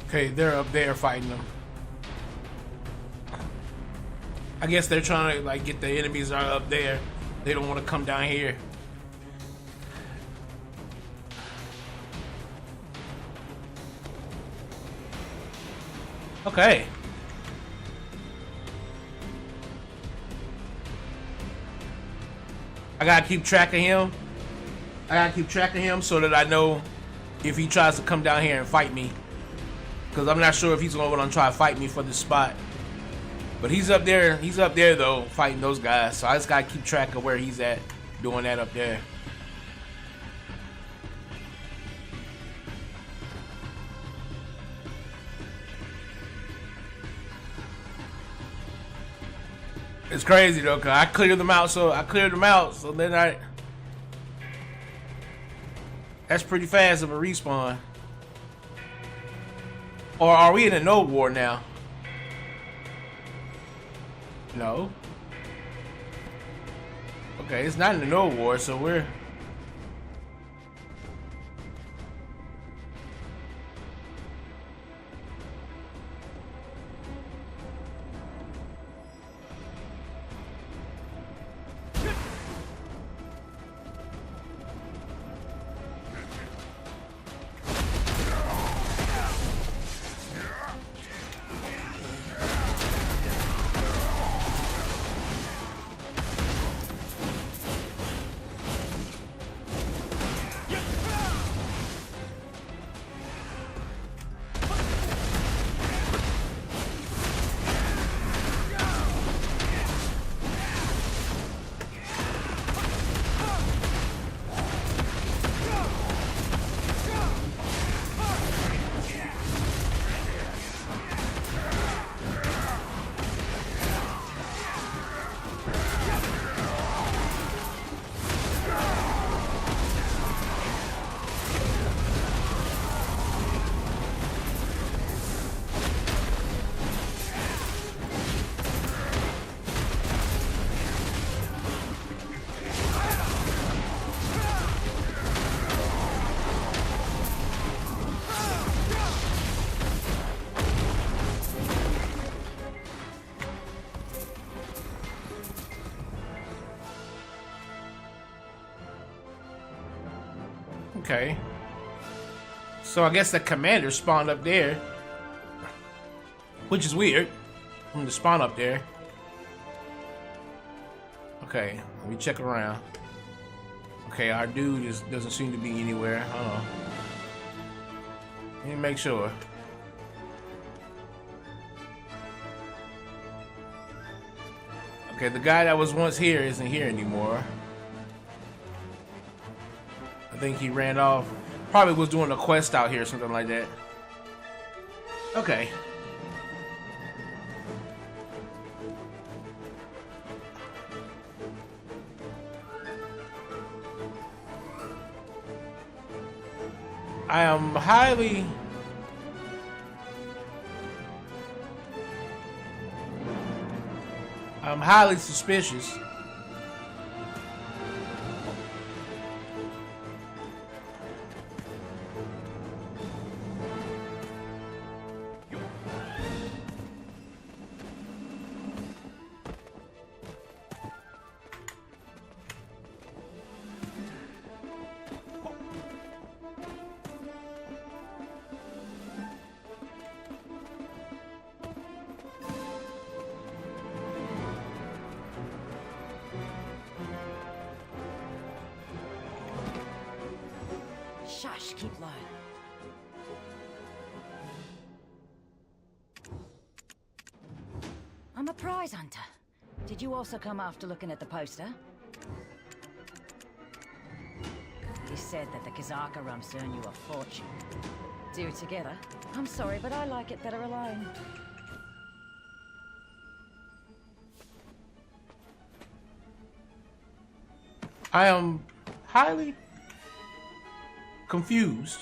Okay, they're up there fighting them. I guess they're trying to like get the enemies are up there. They don't want to come down here. Okay. I gotta keep track of him. I gotta keep track of him so that I know if he tries to come down here and fight me. Because I'm not sure if he's gonna try to fight me for this spot. But he's up there though, fighting those guys. So I just gotta keep track of where he's at, doing that up there. It's crazy though, cause I cleared them out, so then that's pretty fast of a respawn. Or are we in a node war now? No. Okay, it's not in a node war, so we're... Okay. So I guess the commander spawned up there. Which is weird. I'm to spawn up there. Okay, let me check around. Okay, our dude doesn't seem to be anywhere. Hold on. Let me make sure. Okay, the guy that was once here isn't here anymore. I think he ran off. Probably was doing a quest out here or something like that. Okay. I am highly suspicious. Shush, keep low. I'm a prize hunter. Did you also come after looking at the poster? You said that the Kazaka rumps earn you a fortune. Do it together. I'm sorry, but I like it better alone. I am highly confused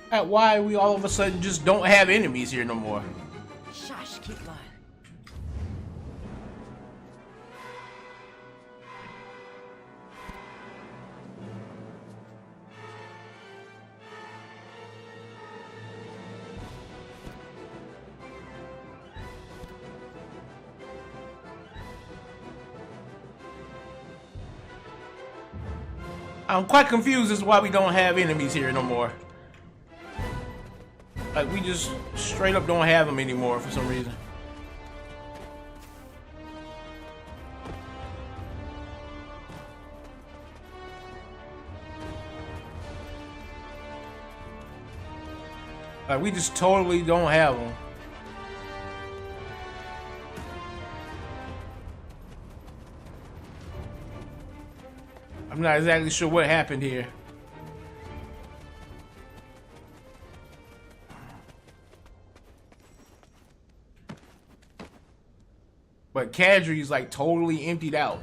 at why we all of a sudden just don't have enemies here no more. Shush, keep low. I'm quite confused as to why we don't have enemies here no more. Like, we just straight up don't have them anymore for some reason. Like, we just totally don't have them. I'm not exactly sure what happened here. But Kadri's like totally emptied out.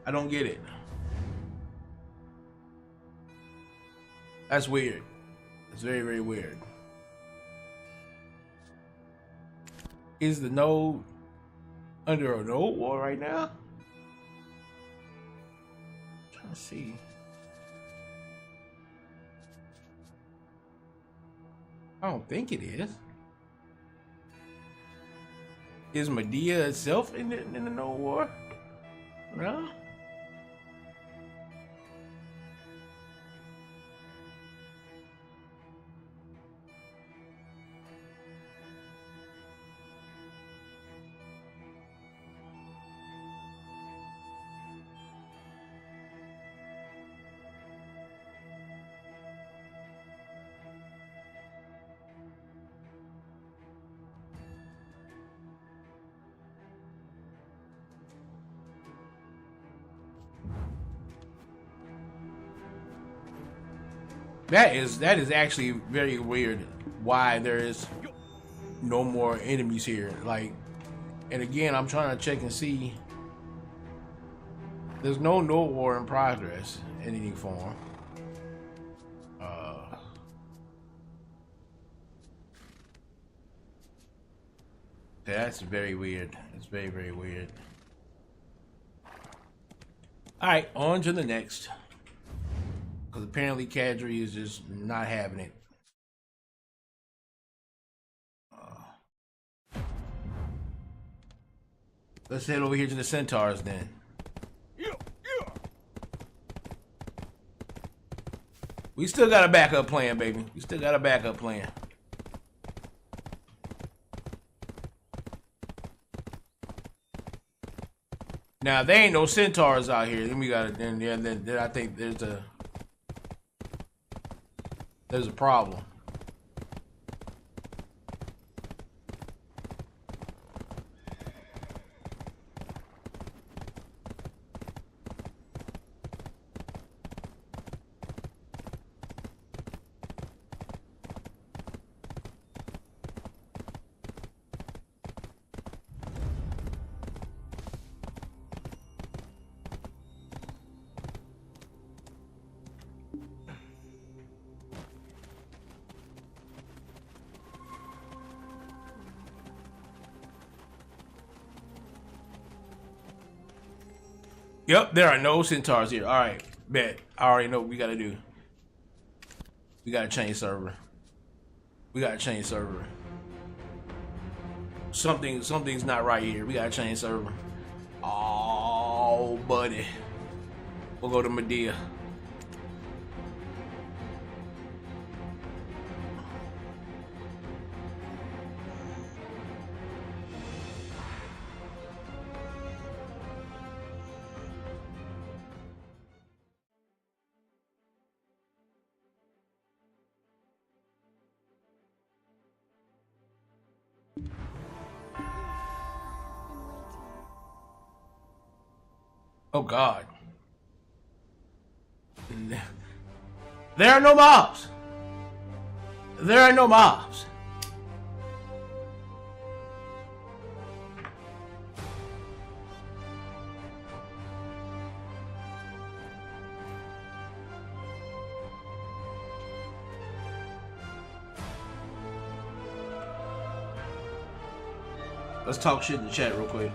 I don't get it. That's weird. It's very, very weird. Is the node under a node war right now? I'm trying to see. I don't think it is. Is Medea itself in the node war? No. That is actually very weird. Why there is no more enemies here? Like, and again, I'm trying to check and see. There's no node war in progress in any form. That's very weird. It's very, very weird. All right, on to the next. Because apparently Kadri is just not having it. Let's head over here to the Centaurs then. We still got a backup plan, baby. We still got a backup plan. Now, if there ain't no Centaurs out here, then we gotta, then I think there's a problem. Yep, there are no Centaurs here. All right, bet. I already know what we gotta do. We gotta change server. We gotta change server. Something's not right here. We gotta change server. Oh, buddy. We'll go to Medea. Oh God. There are no mobs. There are no mobs. Let's talk shit in the chat real quick.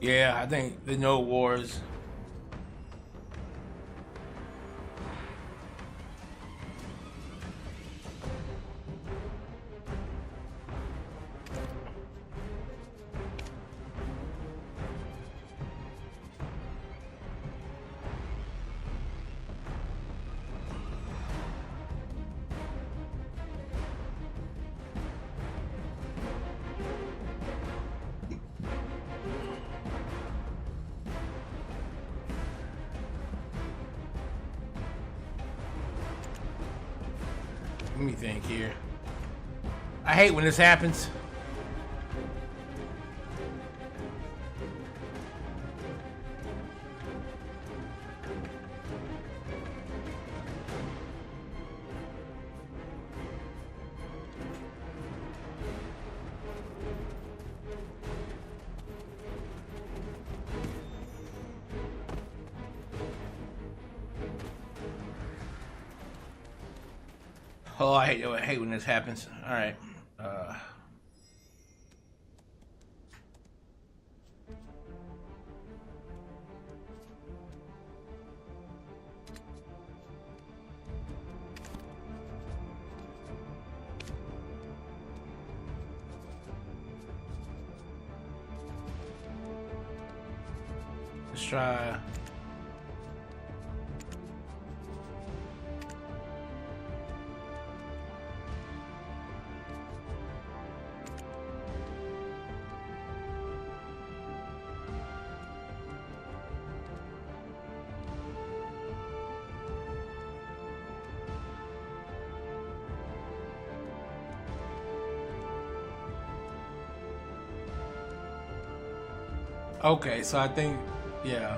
Yeah, I think the no wars. Let me think here. I hate when this happens. Oh, I hate when this happens. All right. Let's try. Okay, so I think, yeah.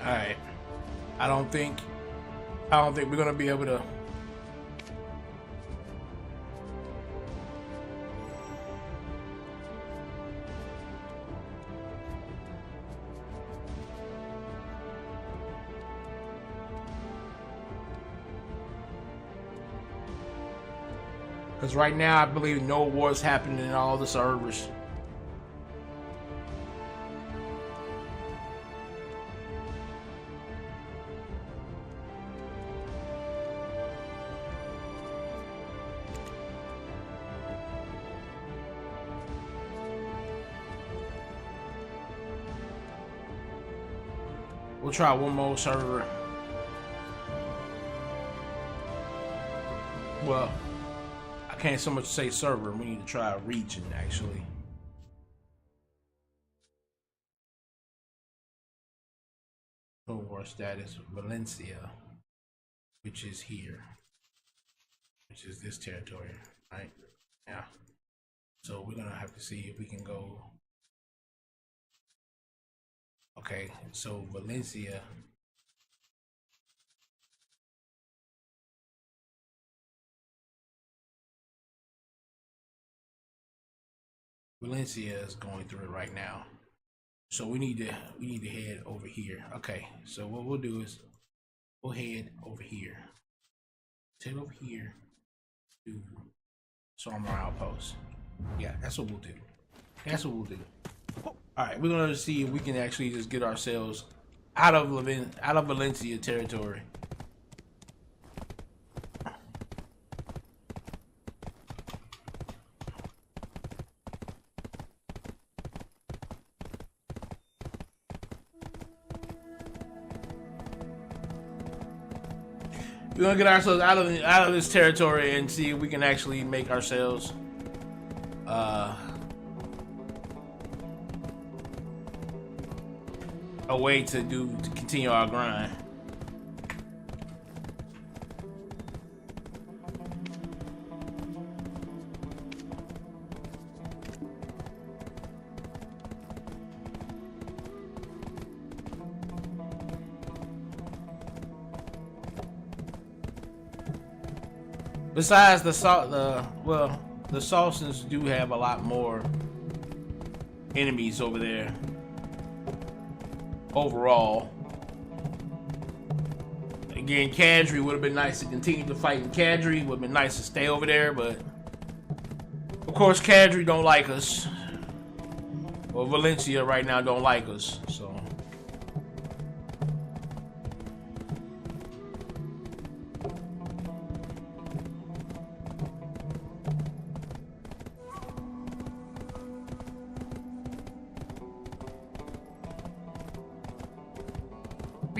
All right. I don't think we're gonna be able to. Because right now, I believe no wars happening in all the servers. We'll try one more server. Well, I can't so much say server. We need to try a region, actually. War status Valencia, which is here, which is this territory, right? Yeah. So we're gonna have to see if we can go. Okay, so Valencia. Valencia is going through it right now. So we need to head over here. Okay, so what we'll do is we'll head over here. Head over here to Stormer Outpost. Yeah, that's what we'll do. That's what we'll do. Alright, we're gonna see if we can actually just get ourselves out of Valencia territory. We're gonna get ourselves out of this territory and see if we can actually make ourselves a way to continue our grind. Besides the Salsons do have a lot more enemies over there. Overall, again, Kadri would have been nice to continue to fight in Kadri. Would have been nice to stay over there, but of course, Kadri don't like us. Well, Valencia right now don't like us, so.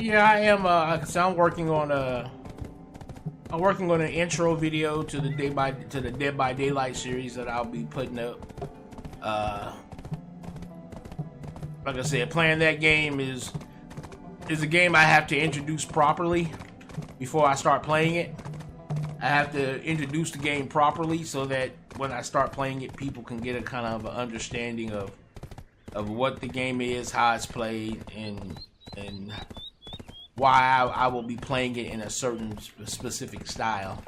Yeah, I am. So I'm working on an intro video to the Dead by Daylight series that I'll be putting up. Like I said, playing that game is a game I have to introduce properly before I start playing it. I have to introduce the game properly so that when I start playing it, people can get a kind of an understanding of what the game is, how it's played, and why I will be playing it in a certain specific style.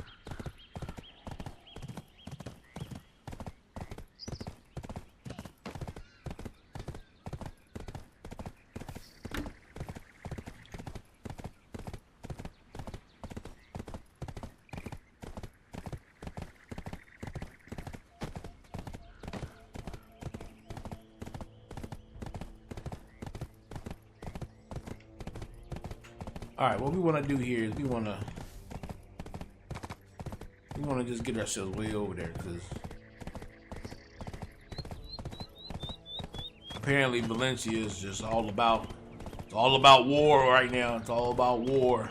Alright, what we want to do here is we want to just get ourselves way over there, because apparently Valencia is just all about war right now. It's all about war.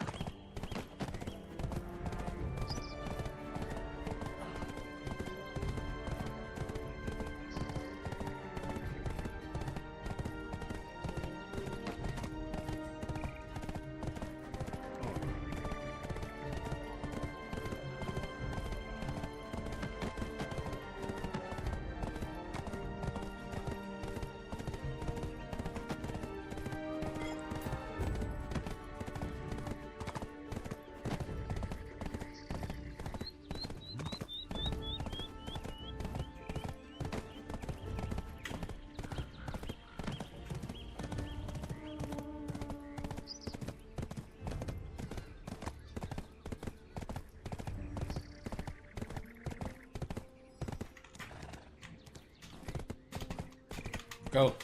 Go.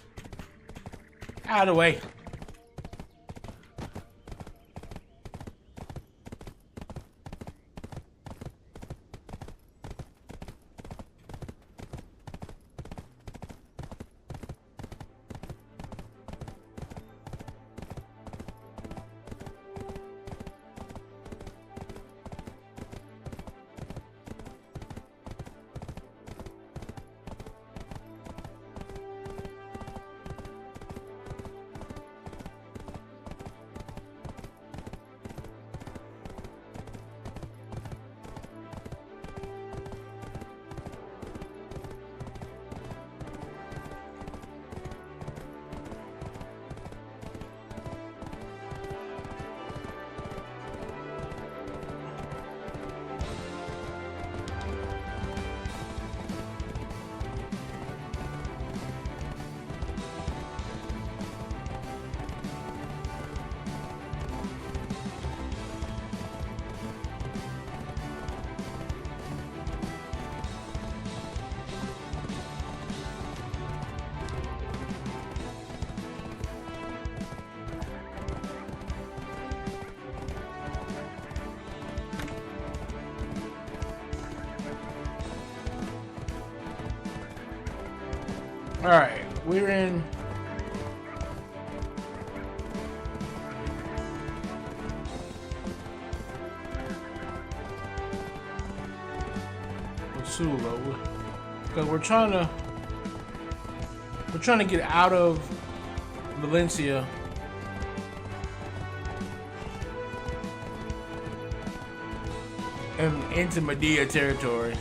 Out of the way. Alright, we're in. Sula, because we're trying to get out of Valencia and into Medea territory.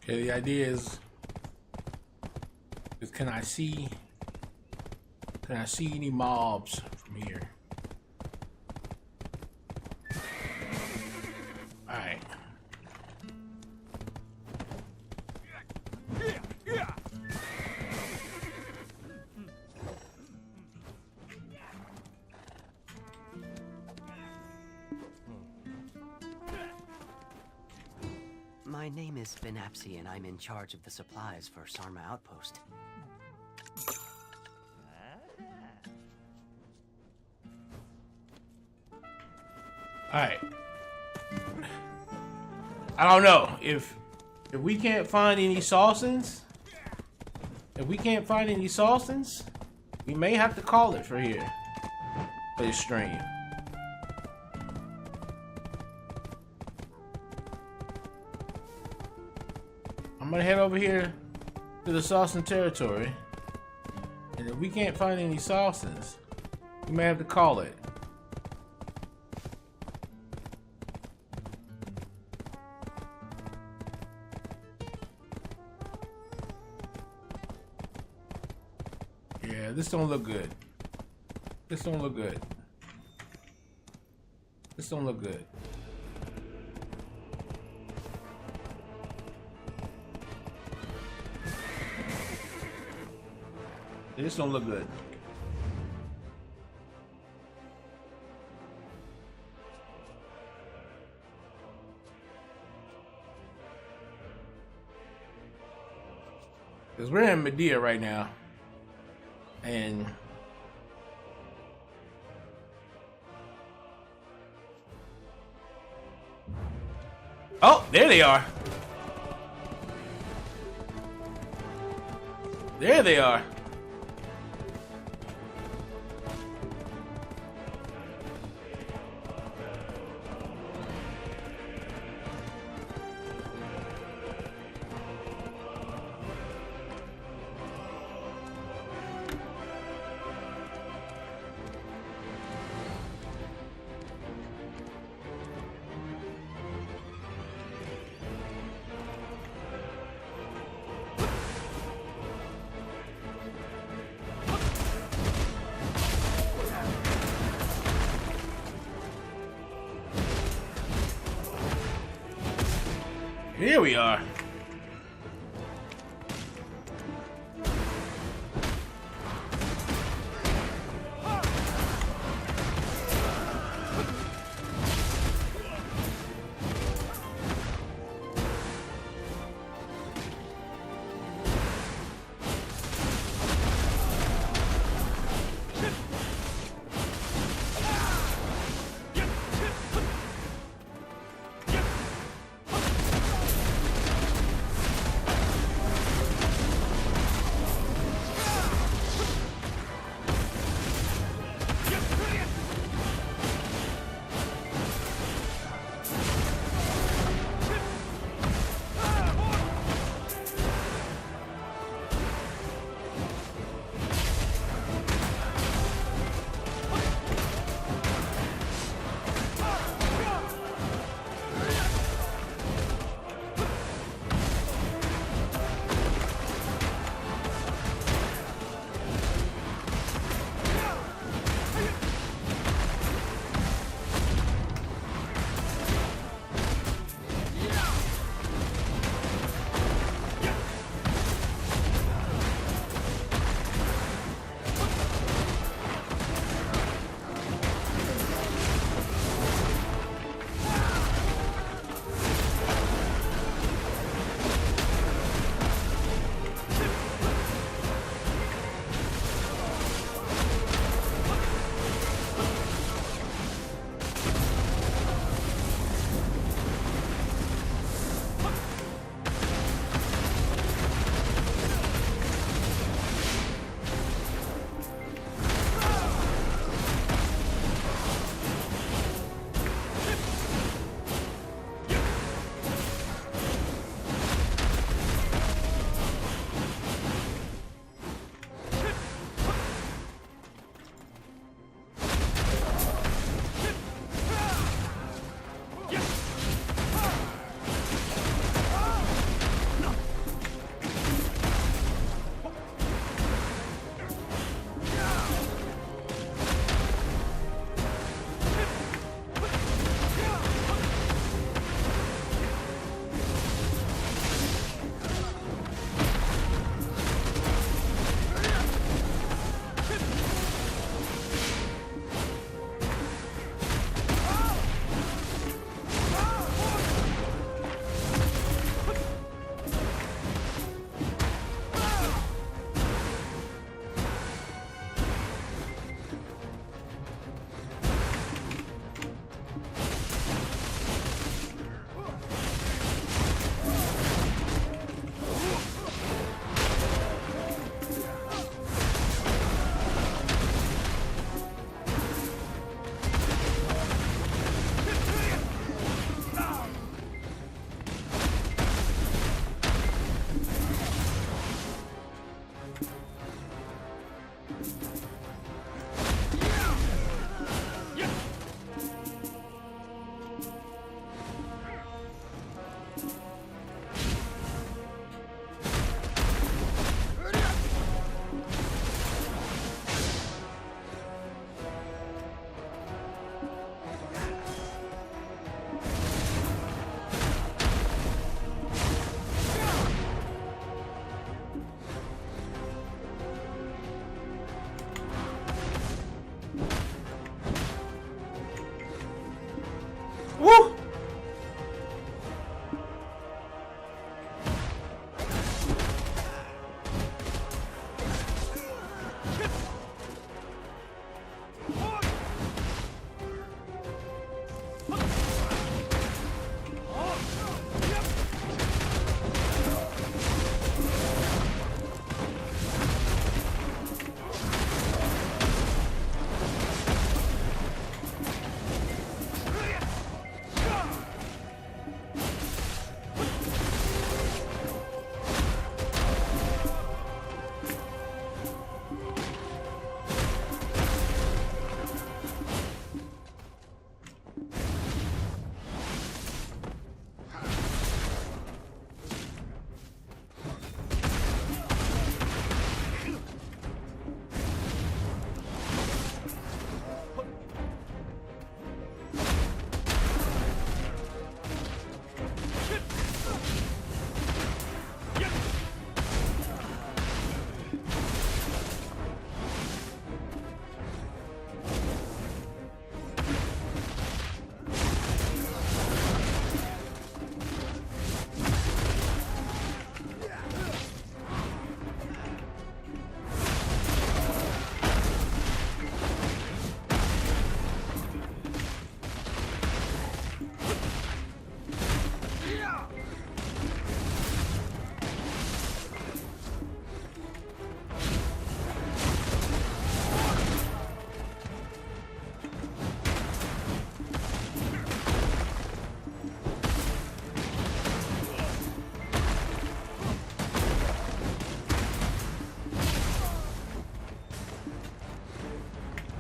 Okay, the idea is can I see any mobs from here? Alright. My name is Vinapsi, and I'm in charge of the supplies for Sarma Outpost. Alright. I don't know. If we can't find any Salsons, we may have to call it for here. For this stream. I'm gonna head over here to the Salson territory. And if we can't find any Salsons, we may have to call it. Yeah, this don't look good. This don't look good. This don't look good. This don't look good. Because we're in Medea right now. And oh, there they are. There they are. Here we are.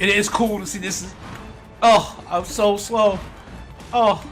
It is cool to see this. Oh, I'm so slow. Oh.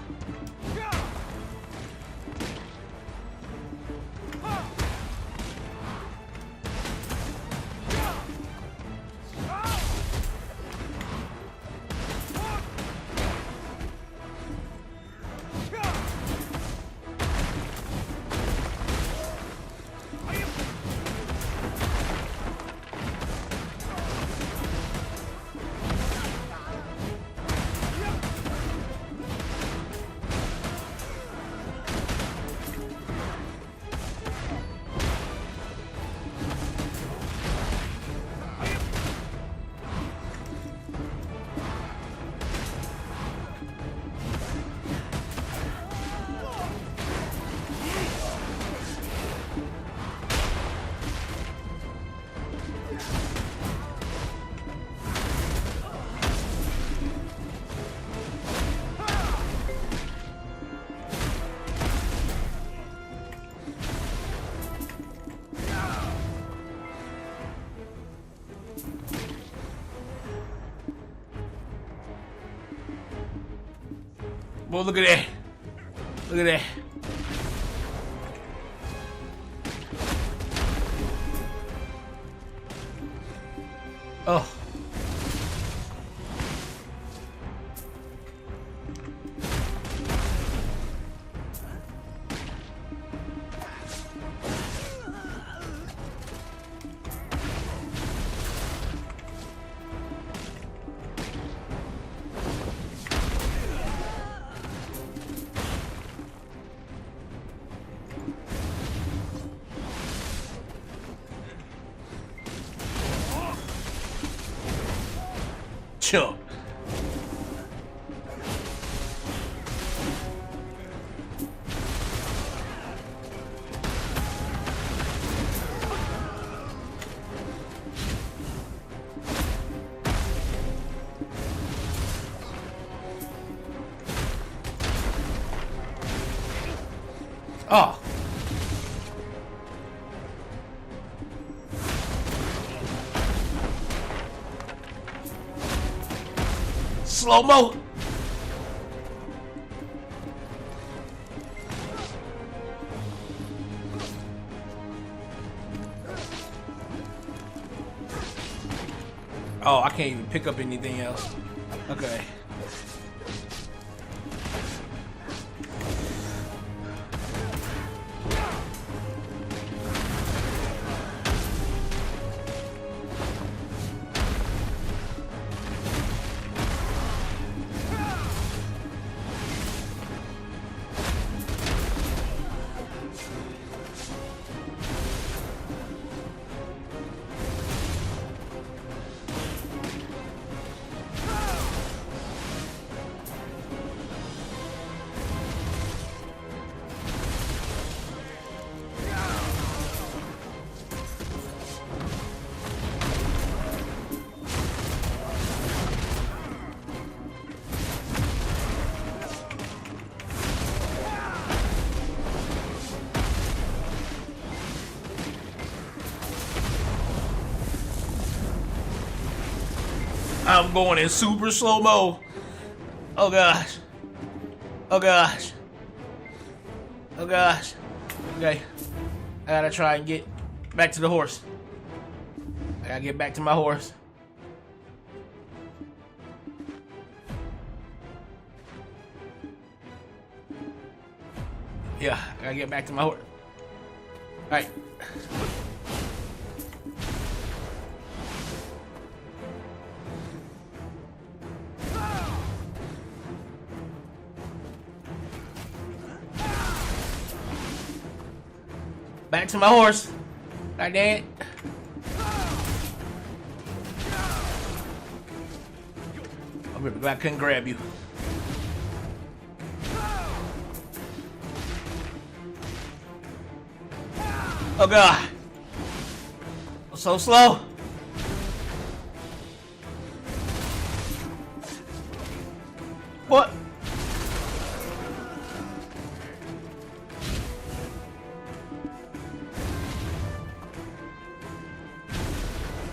Well, look at that. Look at that. Oh. Chill. Oh. Slow-mo. Oh, I can't even pick up anything else. Okay. I'm going in super slow-mo. Oh gosh. Oh gosh. Oh gosh. Okay. I gotta try and get back to the horse. I gotta get back to my horse. Yeah, I gotta get back to my horse. Alright. Back to my horse. God dang it. I'm gonna go back and grab you. Oh god. I'm so slow. What?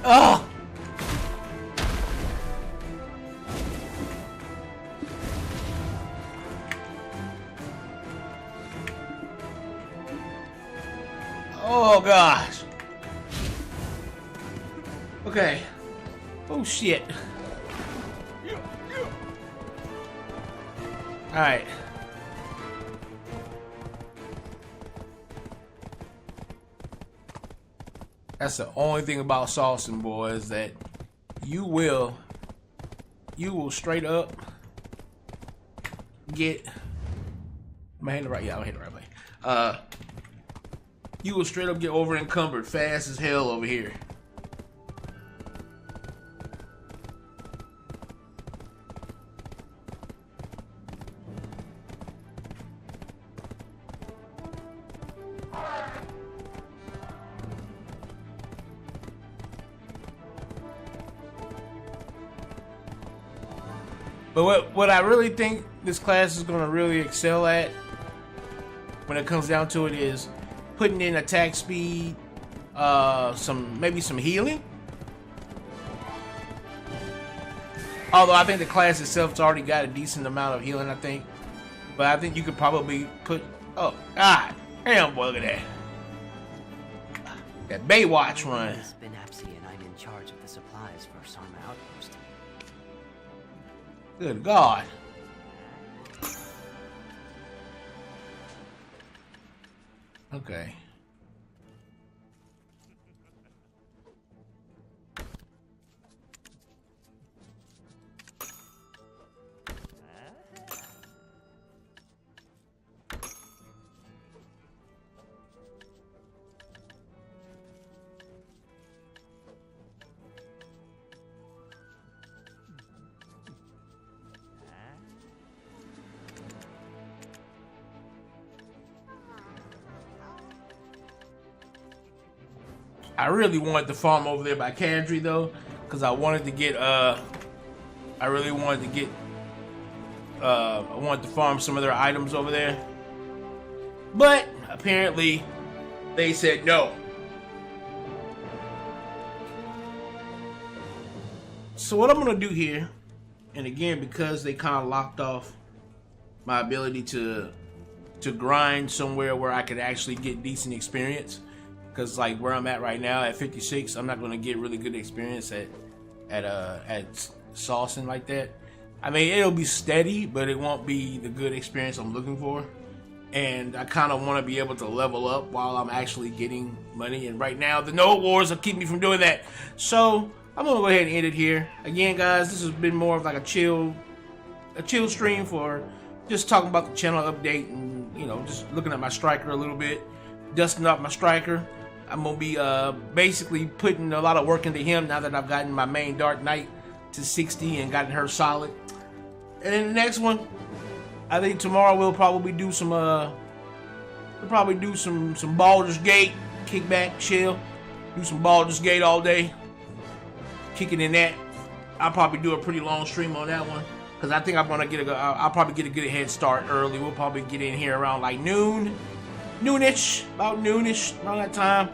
Oh! Oh gosh. Okay. Oh shit. Alright. That's the only thing about saucing, boys, that you will straight up get. Am I hitting the right? Yeah, I'm hitting the right way. You will straight up get over encumbered fast as hell over here. But what I really think this class is going to really excel at when it comes down to it is putting in attack speed, maybe some healing. Although I think the class itself's already got a decent amount of healing, I think. But I think you could probably put, oh god, damn boy, look at that. That Baywatch run. It's been Apsy and I'm in charge of the supplies for Sarma Outpost. Good God. Okay. I really wanted to farm over there by Kadri though, because I wanted to get I wanted to farm some of their items over there. But apparently they said no. So what I'm gonna do here, and again because they kind of locked off my ability to grind somewhere where I could actually get decent experience. Because like where I'm at right now at 56, I'm not gonna get really good experience at saucing like that. I mean, it'll be steady, but it won't be the good experience I'm looking for. And I kind of want to be able to level up while I'm actually getting money. And right now, the node wars are keeping me from doing that. So I'm gonna go ahead and end it here. Again, guys, this has been more of like a chill stream for just talking about the channel update and just looking at my striker a little bit, dusting up my striker. I'm gonna be basically putting a lot of work into him now that I've gotten my main Dark Knight to 60 and gotten her solid. And then the next one, I think tomorrow we'll probably do some some Baldur's Gate, kick back, chill, do some Baldur's Gate all day, kicking in that. I'll probably do a pretty long stream on that one because I think I'm gonna I'll probably get a good head start early. We'll probably get in here around like noonish, about noonish, around that time.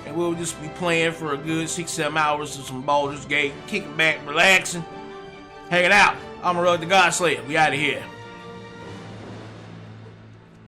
And we'll just be playing for a good 6-7 hours of some Baldur's Gate, kicking back, relaxing, hanging out. Amon-Rellik the God Slayer. We out of here.